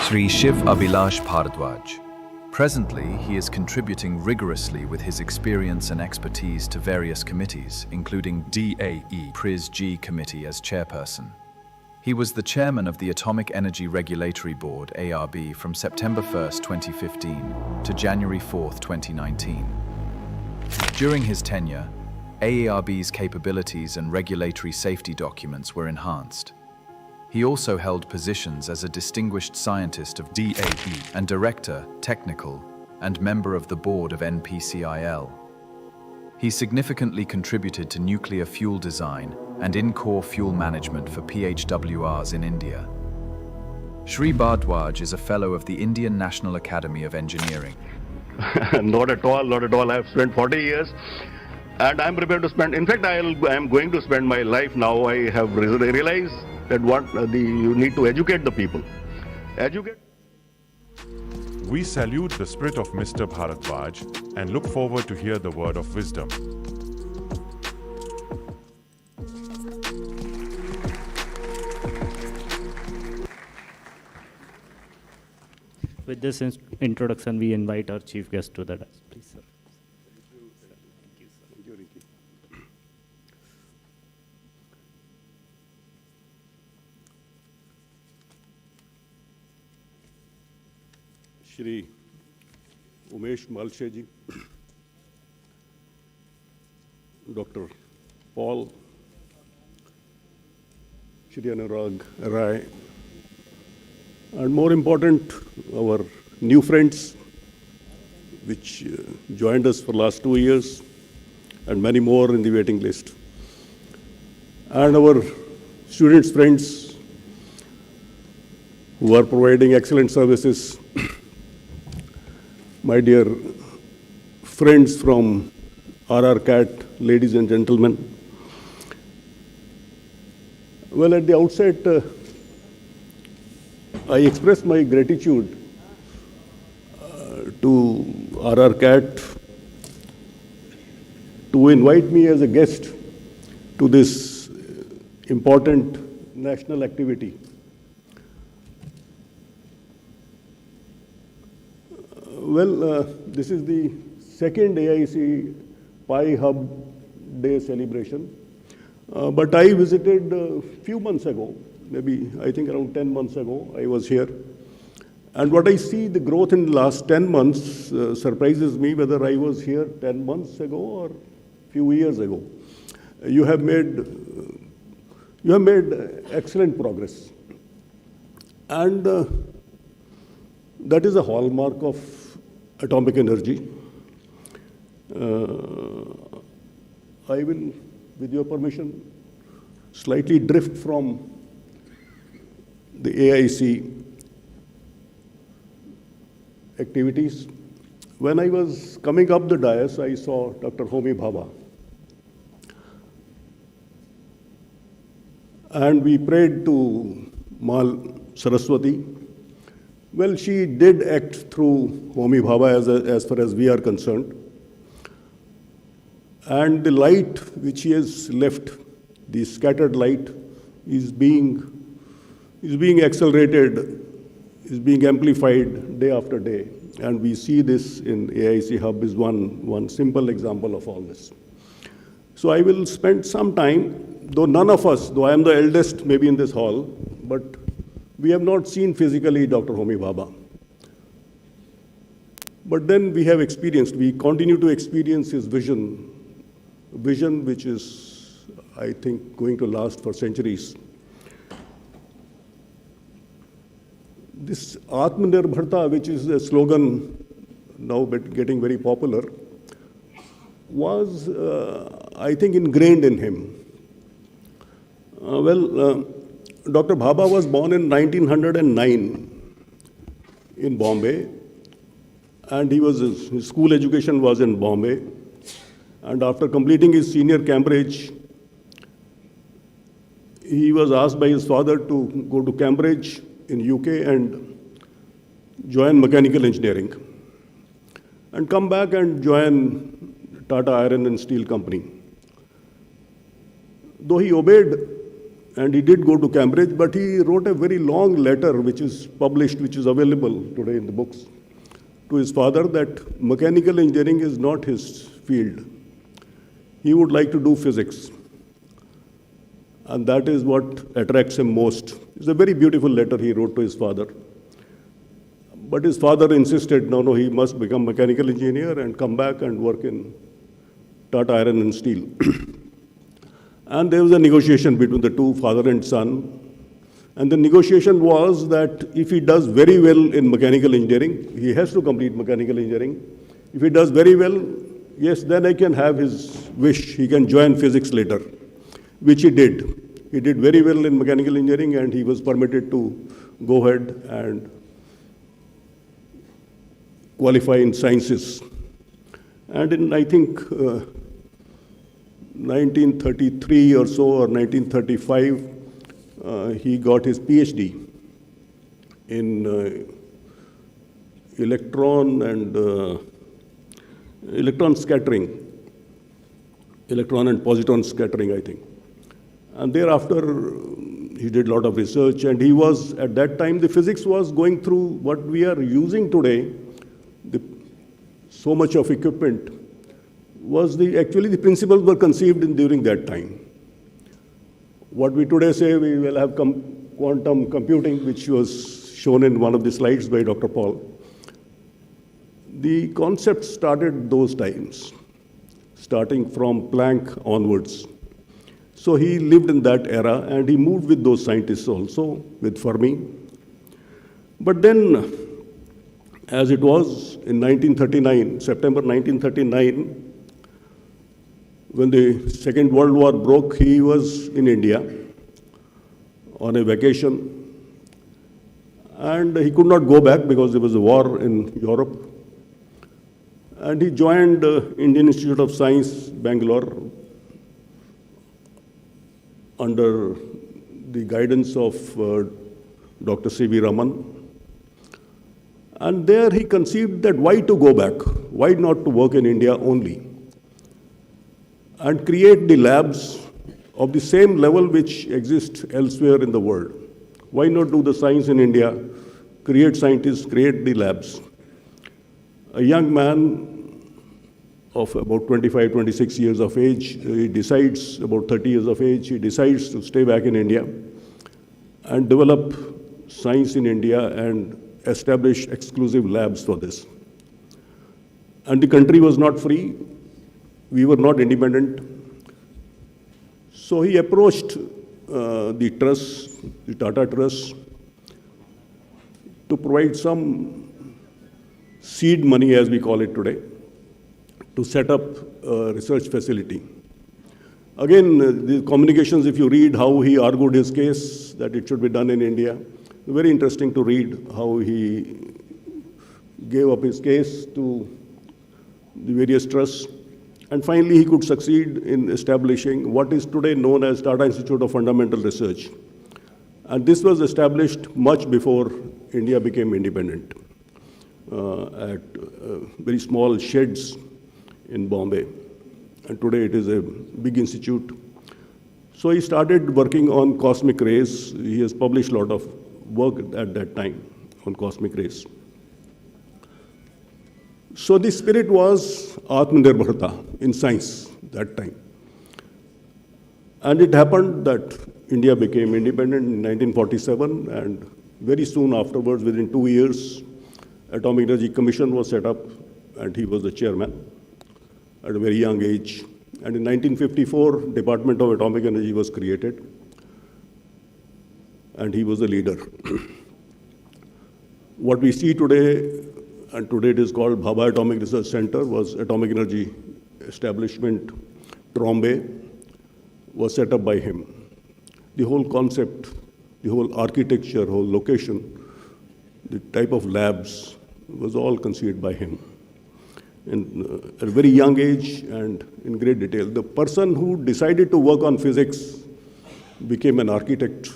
Speaker 8: Sri Shiv Abhilash Bharadwaj. Presently, he is contributing rigorously with his experience and expertise to various committees, including AIC-PIHUB Committee as chairperson. He was the chairman of the Atomic Energy Regulatory Board, ARB, from September 1, 2015 to January 4, 2019. During his tenure, AERB's capabilities and regulatory safety documents were enhanced. He also held positions as a distinguished scientist of DAE and director, technical, and member of the board of NPCIL. He significantly contributed to nuclear fuel design and in-core fuel management for PHWRs in India. Shri Bharadwaj is a fellow of the Indian National Academy of Engineering.
Speaker 7: Not at all, not at all. I have spent 40 years and I'm prepared to spend, in fact, I am going to spend my life now. I have realized that you need to educate the people.
Speaker 9: We salute the spirit of Mr. Bharadwaj and look forward to hear the word of wisdom.
Speaker 2: With this introduction, we invite our chief guest to the dais. Please, sir.
Speaker 10: Shri Umesh Malsheji, Dr. Paul, Shri Anurag Rai, and more important, our new friends, which joined us for last 2 years, and many more in the waiting list. And our students, friends, who are providing excellent services. My dear friends from RRCAT, ladies and gentlemen. Well, at the outset, I express my gratitude to RRCAT to invite me as a guest to this important national activity. Well, this is the second AIC-PIHUB Day Celebration, but I visited a few months ago, maybe I think around 10 months ago, I was here. And what I see, the growth in the last 10 months surprises me, whether I was here 10 months ago or a few years ago. You have made excellent progress. And that is a hallmark of atomic energy. I will, with your permission, slightly drift from the AIC activities. When I was coming up the dais, I saw Dr. Homi Bhabha. And we prayed to Mal Saraswati. Well, she did act through Homi Bhabha as far as we are concerned. And the light which he has left, the scattered light, is being accelerated, is being amplified day after day. And we see this in AIC Hub is one simple example of all this. So I will spend some time, though none of us, though I am the eldest maybe in this hall, but we have not seen physically Dr. Homi Bhabha. But then we have experienced, we continue to experience his vision which is I think, going to last for centuries. This Atmanirbharta, which is a slogan now getting very popular, was, I think, ingrained in him. Dr. Bhabha was born in 1909 in Bombay, and his school education was in Bombay. And after completing his senior Cambridge, he was asked by his father to go to Cambridge in UK and join mechanical engineering, and come back and join Tata Iron and Steel Company. Though he obeyed and he did go to Cambridge, but he wrote a very long letter which is published, which is available today in the books, to his father that mechanical engineering is not his field. He would like to do physics. And that is what attracts him most. It's a very beautiful letter he wrote to his father. But his father insisted, no, he must become mechanical engineer and come back and work in Tata Iron and Steel. And there was a negotiation between the two, father and son. And the negotiation was that if he does very well in mechanical engineering, he has to complete mechanical engineering. If he does very well, yes, then I can have his wish. He can join physics later, which he did. He did very well in mechanical engineering, and he was permitted to go ahead and qualify in sciences. And in, I think, 1933 or so, or 1935, he got his PhD in electron scattering, electron and positron scattering, I think. And thereafter, he did a lot of research, and he was, at that time, the physics was going through what we are using today. So much of equipment was actually the principles were conceived during that time. What we today say, we will have quantum computing, which was shown in one of the slides by Dr. Paul. The concept started those times, starting from Planck onwards. So he lived in that era, and he moved with those scientists also, with Fermi. But then, as it was in 1939, September 1939, when the Second World War broke, he was in India on a vacation, and he could not go back because there was a war in Europe. And he joined Indian Institute of Science, Bangalore, under the guidance of Dr. C.V. Raman. And there he conceived that why to go back? Why not to work in India only? And create the labs of the same level which exist elsewhere in the world. Why not do the science in India, create scientists, create the labs? A young man of about 25, 26 years of age, he decides, about 30 years of age, he decides to stay back in India and develop science in India and establish exclusive labs for this. And the country was not free. We were not independent. So he approached the trust, the Tata Trust, to provide some seed money, as we call it today, to set up a research facility. Again, the communications, if you read how he argued his case, that it should be done in India, very interesting to read how he gave up his case to the various trusts. And finally, he could succeed in establishing what is today known as Tata Institute of Fundamental Research. And this was established much before India became independent, at very small sheds in Bombay. And today it is a big institute. So he started working on cosmic rays. He has published a lot of work at that time on cosmic rays. So the spirit was Atmanirbharta in science that time. And it happened that India became independent in 1947, and very soon afterwards, within 2 years, Atomic Energy Commission was set up, and he was the chairman at a very young age. And in 1954, Department of Atomic Energy was created, and he was the leader. What we see today, and today it is called Bhabha Atomic Research Center, was Atomic Energy Establishment, Trombay, was set up by him. The whole concept, the whole architecture, whole location, the type of labs was all conceived by him. At a very young age and in great detail. The person who decided to work on physics became an architect,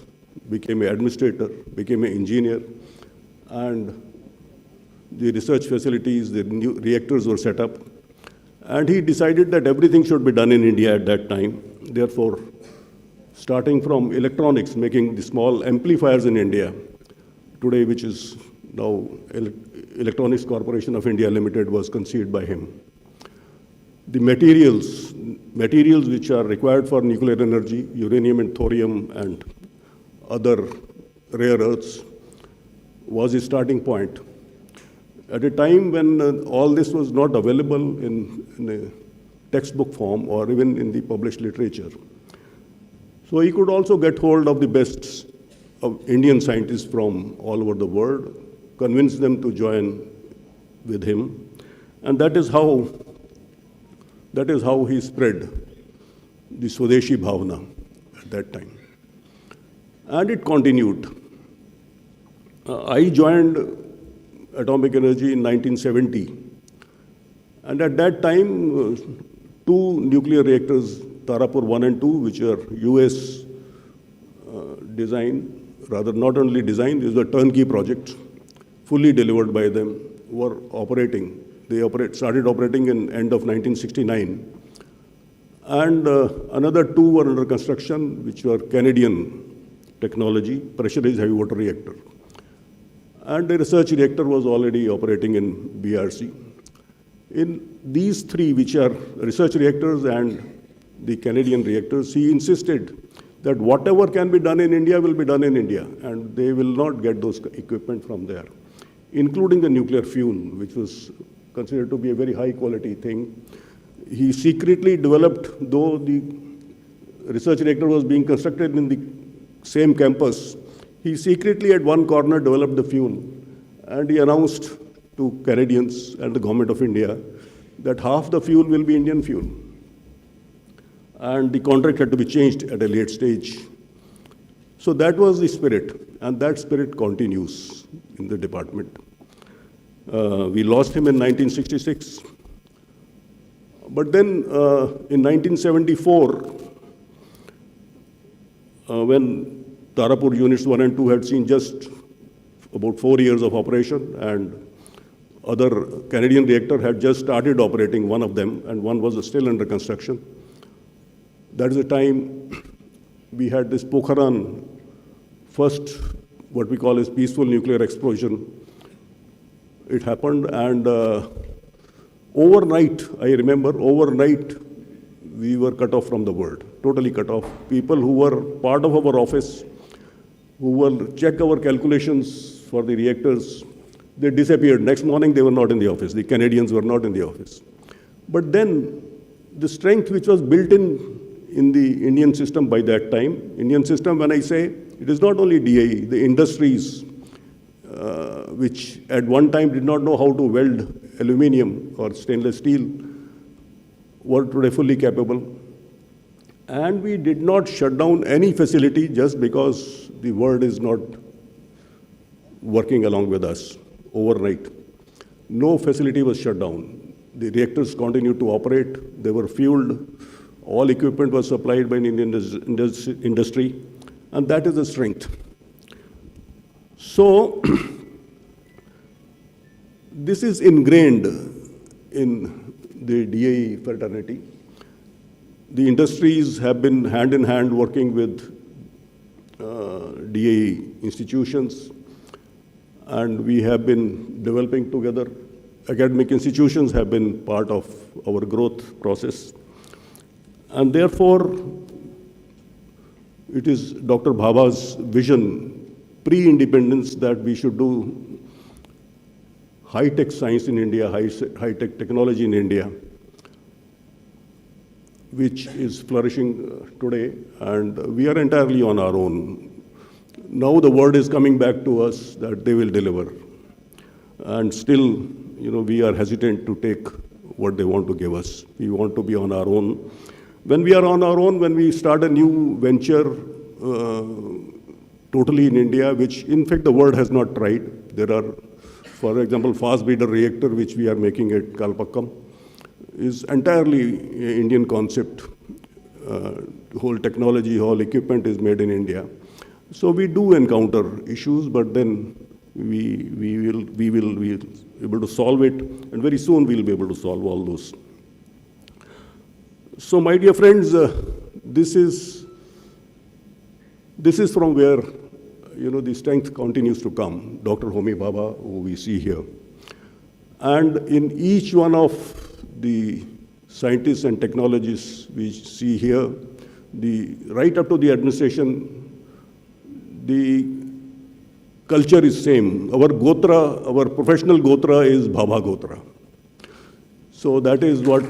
Speaker 10: became an administrator, became an engineer, and the research facilities, the new reactors were set up. And he decided that everything should be done in India at that time. Therefore, starting from electronics, making the small amplifiers in India, today which is now Electronics Corporation of India Limited, was conceived by him. The materials which are required for nuclear energy, uranium and thorium and other rare earths, was his starting point. At a time when all this was not available in a textbook form or even in the published literature. So he could also get hold of the best of Indian scientists from all over the world, convince them to join with him, and that is how he spread the Swadeshi Bhavana at that time. And it continued. I joined Atomic Energy in 1970, and at that time, two nuclear reactors, Tarapur 1 and 2, which are US design, rather not only design, this is a turnkey project, fully delivered by them, were operating. They started operating in end of 1969. And another two were under construction, which were Canadian technology, pressurized heavy water reactor. And the research reactor was already operating in BRC. In these three, which are research reactors and the Canadian reactors, he insisted that whatever can be done in India will be done in India, and they will not get those equipment from there, including the nuclear fuel, which was considered to be a very high quality thing. He secretly developed, though the research reactor was being constructed in the same campus, he secretly at one corner developed the fuel, and he announced to Canadians and the government of India that half the fuel will be Indian fuel. And the contract had to be changed at a late stage. So that was the spirit, and that spirit continues in the department. We lost him in 1966. But then in 1974, when Tarapur Units 1 and 2 had seen just about 4 years of operation, and other Canadian reactor had just started operating, one of them, and one was still under construction. That is the time we had this Pokhran, first what we call as peaceful nuclear explosion. It happened, and overnight, I remember, overnight, we were cut off from the world, totally cut off. People who were part of our office, who will check our calculations for the reactors, they disappeared. Next morning, they were not in the office. The Canadians were not in the office. But then, the strength which was built in the Indian system by that time, Indian system, when I say, it is not only DIE, the industries, which at one time did not know how to weld aluminum or stainless steel, were today fully capable. And we did not shut down any facility just because the world is not working along with us overnight. No facility was shut down. The reactors continued to operate. They were fueled. All equipment was supplied by an Indian industry. And that is the strength. So, this is ingrained in the DIE fraternity. The industries have been hand in hand working with DIE institutions, and we have been developing together. Academic institutions have been part of our growth process. And therefore, it is Dr. Bhabha's vision, pre-independence, that we should do high-tech science in India, high-tech technology in India. which is flourishing today, and we are entirely on our own. Now the word is coming back to us that they will deliver. And still, we are hesitant to take what they want to give us. We want to be on our own. When we are on our own, when we start a new venture totally in India, which in fact the world has not tried. There are, for example, fast breeder reactor, which we are making at Kalpakkam, is entirely Indian concept. Whole technology, whole equipment is made in India. So we do encounter issues, but then we will be able to solve it, and very soon we'll be able to solve all those. So my dear friends, this is from where the strength continues to come. Dr. Homi Bhabha, who we see here. And in each one of the scientists and technologists we see here, right up to the administration, the culture is same. Our Gotra, our professional Gotra is Bhabha Gotra. So that is what.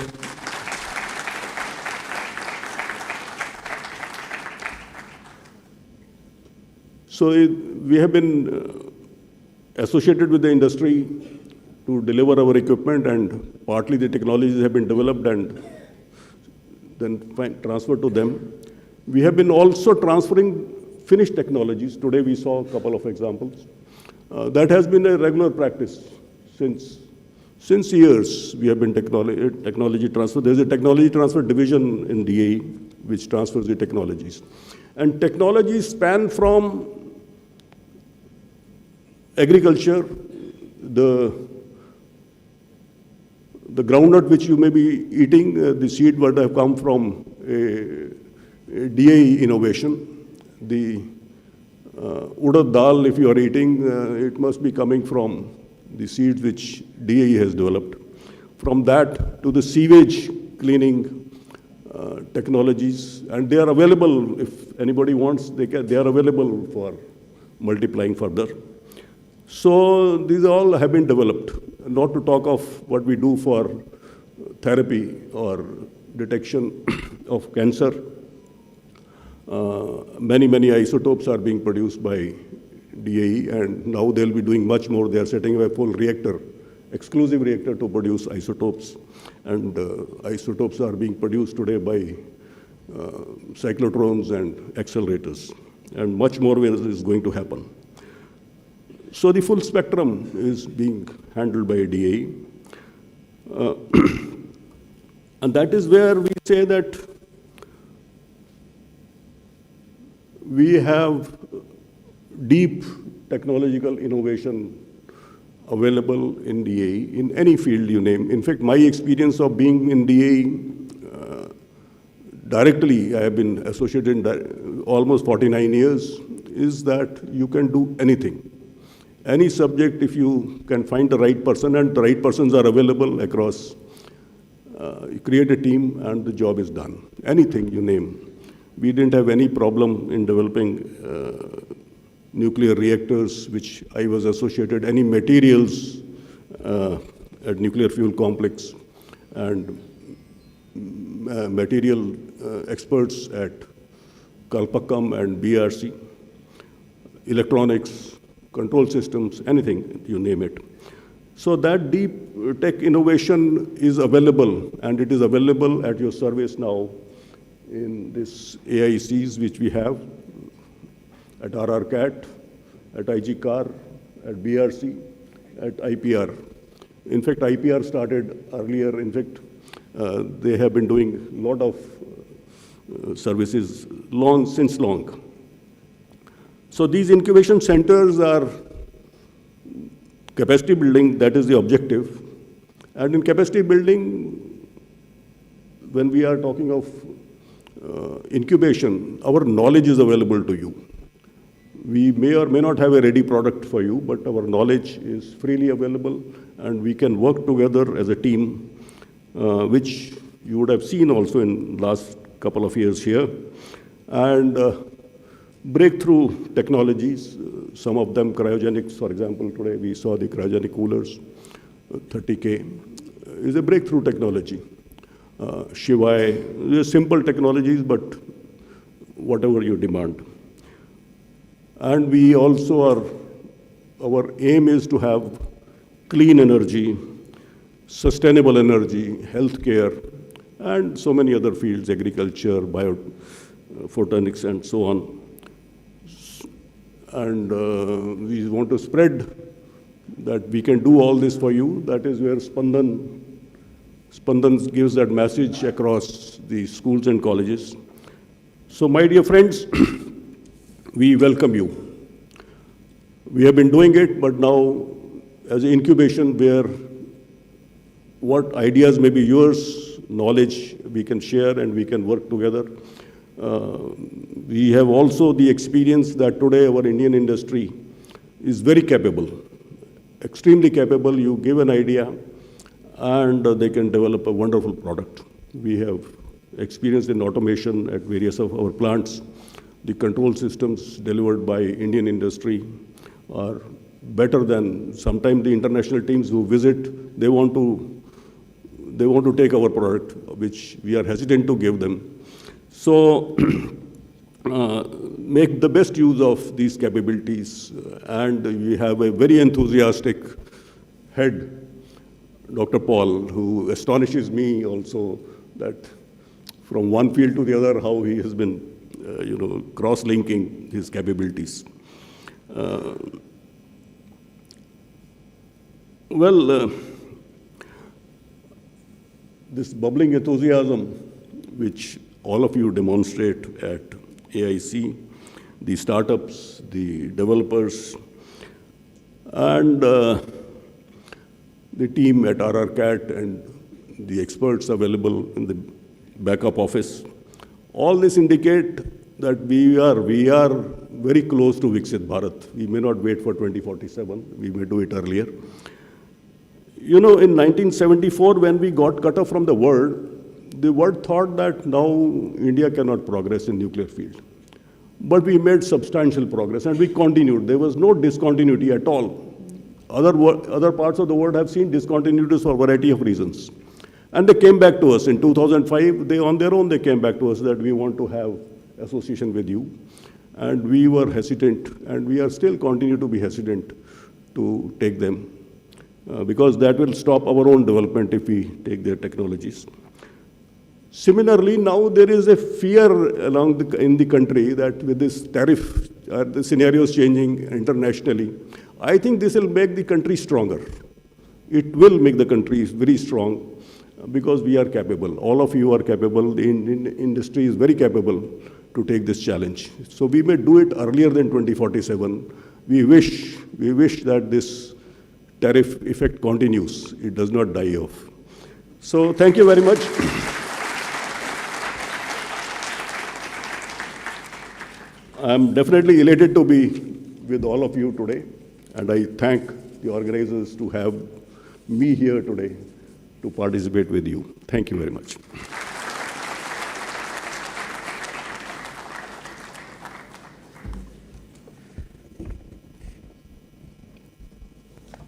Speaker 10: So we have been associated with the industry to deliver our equipment, and partly the technologies have been developed and then transferred to them. We have been also transferring finished technologies. Today we saw a couple of examples. That has been a regular practice since years. We have been technology transfer. There is a technology transfer division in DAE which transfers the technologies. And technologies span from agriculture, the groundnut which you may be eating, the seed would have come from a DAE innovation. The urad dal, if you are eating, it must be coming from the seeds which DAE has developed. From that to the sewage cleaning technologies, and they are available. If anybody wants, they are available for multiplying further. So these all have been developed, not to talk of what we do for therapy or detection of cancer. Many isotopes are being produced by DAE, and now they'll be doing much more. They are setting up a full reactor, exclusive reactor to produce isotopes. And isotopes are being produced today by cyclotrons and accelerators. And much more is going to happen. So the full spectrum is being handled by DAE. And that is where we say that we have deep technological innovation available in DAE in any field you name. In fact, my experience of being in DAE directly, I have been associated almost 49 years, is that you can do anything. Any subject, if you can find the right person, and the right persons are available across, you create a team and the job is done. Anything you name. We didn't have any problem in developing nuclear reactors, which I was associated, any materials at nuclear fuel complex, and material experts at Kalpakkam and BRC, electronics, control systems, anything, you name it. So that deep tech innovation is available, and it is available at your service now in this AICs which we have at RRCAT, at IG-CAR, at BRC, at IPR. In fact, IPR started earlier. In fact, they have been doing a lot of services since long. So these incubation centers are capacity building, that is the objective. And in capacity building, when we are talking of incubation, our knowledge is available to you. We may or may not have a ready product for you, but our knowledge is freely available, and we can work together as a team, which you would have seen also in last couple of years here. And breakthrough technologies, some of them cryogenics, for example, today we saw the cryogenic coolers, 30K, is a breakthrough technology. Shivai. They're simple technologies, but whatever you demand. And we also our aim is to have clean energy, sustainable energy, healthcare, and so many other fields, agriculture, biophotonics, and so on. And we want to spread that we can do all this for you. That is where Spandan gives that message across the schools and colleges. So my dear friends, we welcome you. We have been doing it, but now as an incubation where what ideas may be yours, knowledge we can share and we can work together. We have also the experience that today our Indian industry is very capable, extremely capable. You give an idea and they can develop a wonderful product. We have experience in automation at various of our plants. The control systems delivered by Indian industry are better than sometimes the international teams who visit. They want to take our product, which we are hesitant to give them. So make the best use of these capabilities. And we have a very enthusiastic head, Dr. Paul, who astonishes me also that from one field to the other, how he has been, cross-linking his capabilities. This bubbling enthusiasm, which all of you demonstrate at AIC, the startups, the developers, and the team at RRCAT and the experts available in the backup office, all this indicate that we are very close to Viksit Bharat. We may not wait for 2047, we may do it earlier. You know, in 1974, when we got cut off from the world thought that now India cannot progress in nuclear field. But we made substantial progress and we continued. There was no discontinuity at all. Other parts of the world have seen discontinuities for a variety of reasons. And they came back to us in 2005. On their own, they came back to us that we want to have association with you. And we were hesitant, and we are still continue to be hesitant to take them because that will stop our own development if we take their technologies. Similarly, now there is a fear in the country that with this tariff, the scenario is changing internationally. I think this will make the country stronger. It will make the country very strong because we are capable. All of you are capable. The industry is very capable to take this challenge. So we may do it earlier than 2047. We wish that this tariff effect continues. It does not die off. So thank you very much. I'm definitely elated to be with all of you today, and I thank the organizers to have me here today to participate with you. Thank you very much.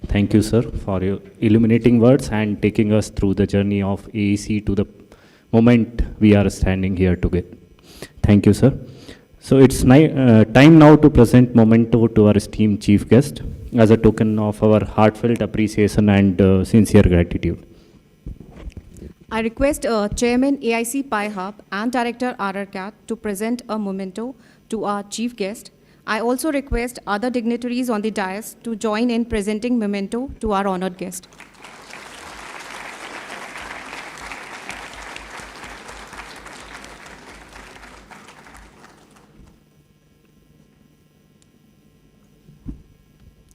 Speaker 2: Thank you, sir, for your illuminating words and taking us through the journey of AEC to the moment we are standing here together. Thank you, sir. So it's time now to present memento to our esteemed chief guest as a token of our heartfelt appreciation and sincere gratitude.
Speaker 1: I request Chairman AIC-PIHUB and Director RRCAT to present a memento to our chief guest. I also request other dignitaries on the dais to join in presenting memento to our honored guest.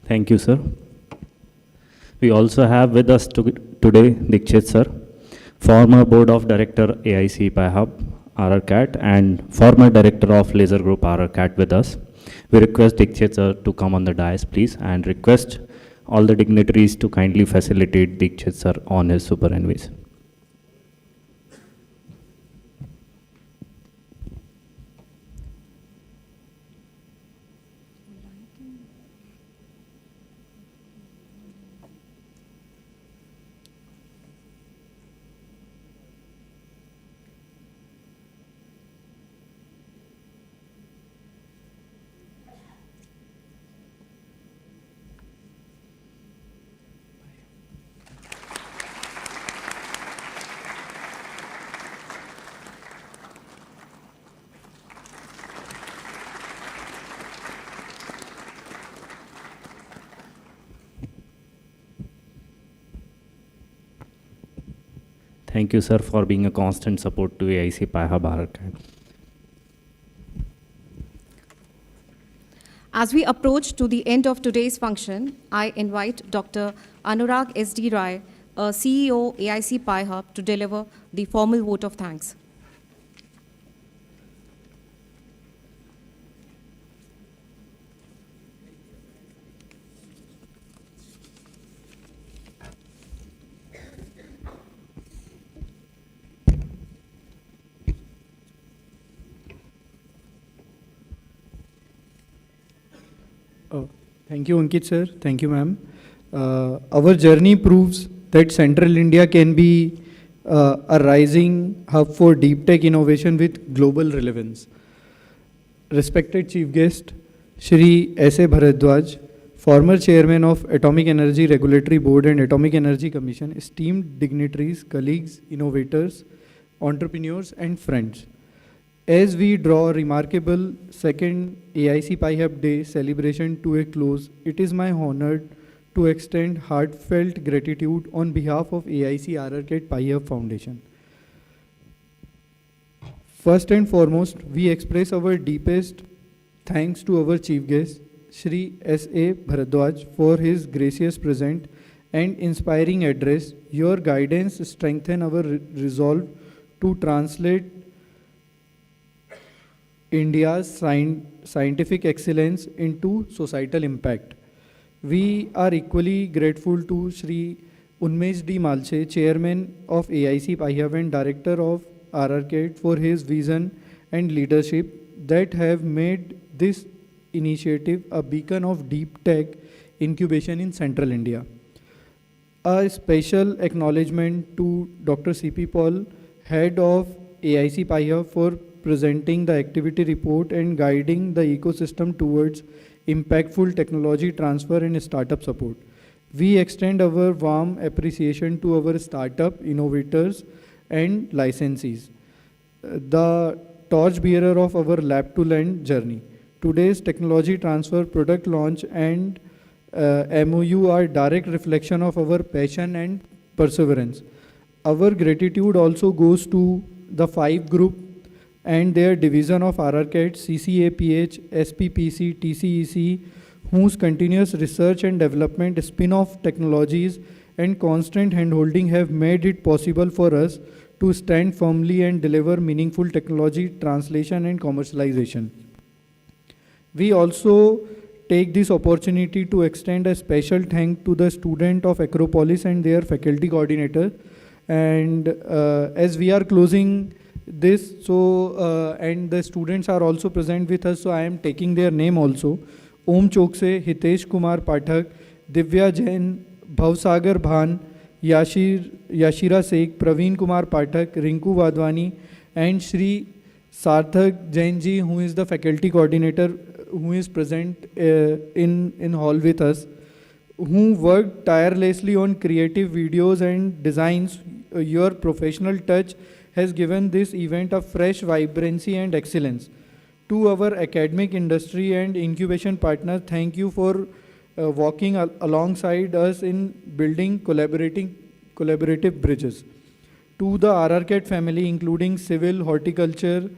Speaker 2: Thank you, sir. We also have with us today Dikshit sir, former Board of Director AIC-PIHUB RRCAT and former Director of Laser Group RRCAT with us. We request Dikshit sir to come on the dais, please, and request all the dignitaries to kindly facilitate Dikshit sir on his superannuation. Thank you, sir, for being a constant support to AIC-PIHUB Archive.
Speaker 1: As we approach to the end of today's function, I invite Dr. Anurag S.D. Rai, CEO AIC-PIHUB, to deliver the formal vote of thanks.
Speaker 3: Thank you, Ankit sir. Thank you, ma'am. Our journey proves that Central India can be a rising hub for deep tech innovation with global relevance. Respected Chief Guest, Shri S.A. Bharadwaj, former Chairman of Atomic Energy Regulatory Board and Atomic Energy Commission, esteemed dignitaries, colleagues, innovators, entrepreneurs, and friends. As we draw a remarkable second AIC-PIHUB Day celebration to a close, it is my honor to extend heartfelt gratitude on behalf of AIC RRCAT-PIHUB Foundation. First and foremost, we express our deepest thanks to our Chief Guest, Shri S.A. Bharadwaj, for his gracious present and inspiring address. Your guidance strengthens our resolve to translate India's scientific excellence into societal impact. We are equally grateful to Shri Unmesh D. Malche, Chairman of AIC-PIHUB and Director of RRCAT, for his vision and leadership that have made this initiative a beacon of deep tech incubation in Central India. A special acknowledgement to Dr. C.P. Paul, Head of AIC-PIHUB, for presenting the activity report and guiding the ecosystem towards impactful technology transfer and startup support. We extend our warm appreciation to our startup innovators and licensees, the torchbearer of our lab-to-land journey. Today's technology transfer, product launch, and MOU are direct reflection of our passion and perseverance. Our gratitude also goes to the 5 group and their division of RRCAT, CCAPH, SPPC, TCEC, whose continuous research and development, spin-off technologies, and constant handholding have made it possible for us to stand firmly and deliver meaningful technology translation and commercialization. We also take this opportunity to extend a special thank to the student of Acropolis and their faculty coordinator. And as we are closing this, and the students are also present with us, so I am taking their name also. Om Chokse, Hitesh Kumar Pathak, Divya Jain, Bhavsagar Bhan, Yashira Sheikh, Praveen Kumar Pathak, Rinku Wadwani, and Shri Sarthak Jain ji, who is the faculty coordinator, who is present in hall with us, who worked tirelessly on creative videos and designs. Your professional touch has given this event a fresh vibrancy and excellence. To our academic industry and incubation partners, thank you for walking alongside us in building collaborative bridges. To the RRCAT family, including civil, horticulture,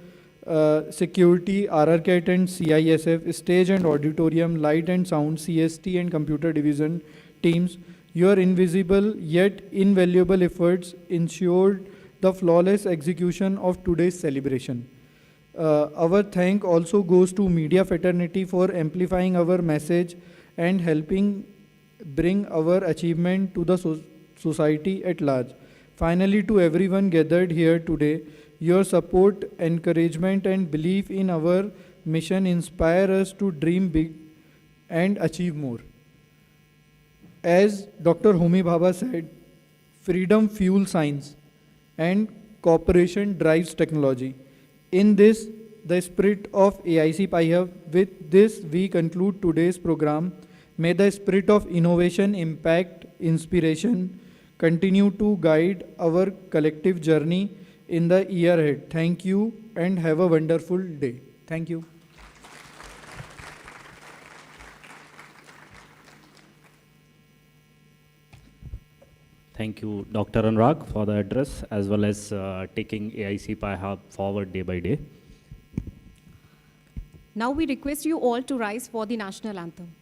Speaker 3: security, RRCAT and CISF, stage and auditorium, light and sound, CST and computer division teams, your invisible yet invaluable efforts ensured the flawless execution of today's celebration. Our thank also goes to media fraternity for amplifying our message and helping bring our achievement to the society at large. Finally, to everyone gathered here today, your support, encouragement, and belief in our mission inspire us to dream big and achieve more. As Dr. Homi Bhabha said, freedom fuels science and cooperation drives technology. In this, the spirit of AIC-PIHUB, with this we conclude today's program. May the spirit of innovation, impact, inspiration continue to guide our collective journey in the year ahead. Thank you and have a wonderful day. Thank you.
Speaker 2: Thank you, Dr. Anurag, for the address as well as taking AIC-PIHUB forward day by day.
Speaker 1: Now we request you all to rise for the national anthem.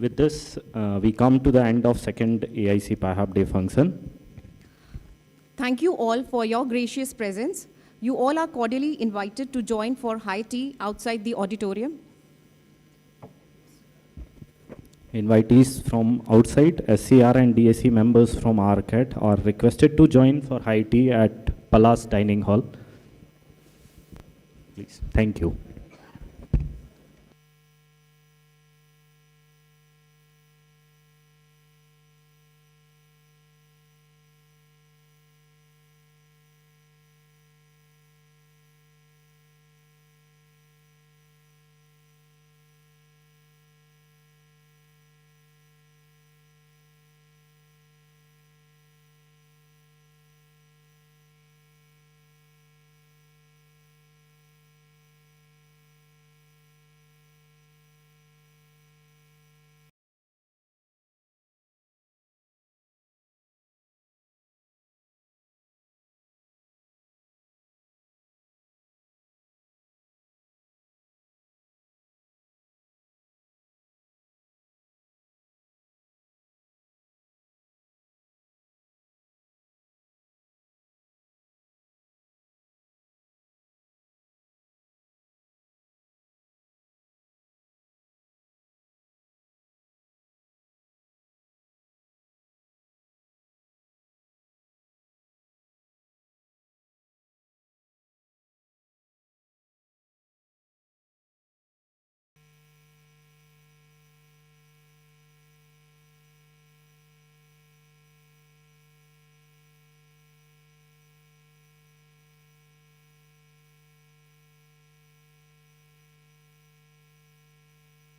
Speaker 2: With this, we come to the end of second AIC-PIHUB Day function.
Speaker 1: Thank you all for your gracious presence. You all are cordially invited to join for high tea outside the auditorium.
Speaker 2: Invitees from outside, SCR and DAC members from ARCAT are requested to join for high tea at Palace Dining Hall. Please, thank you.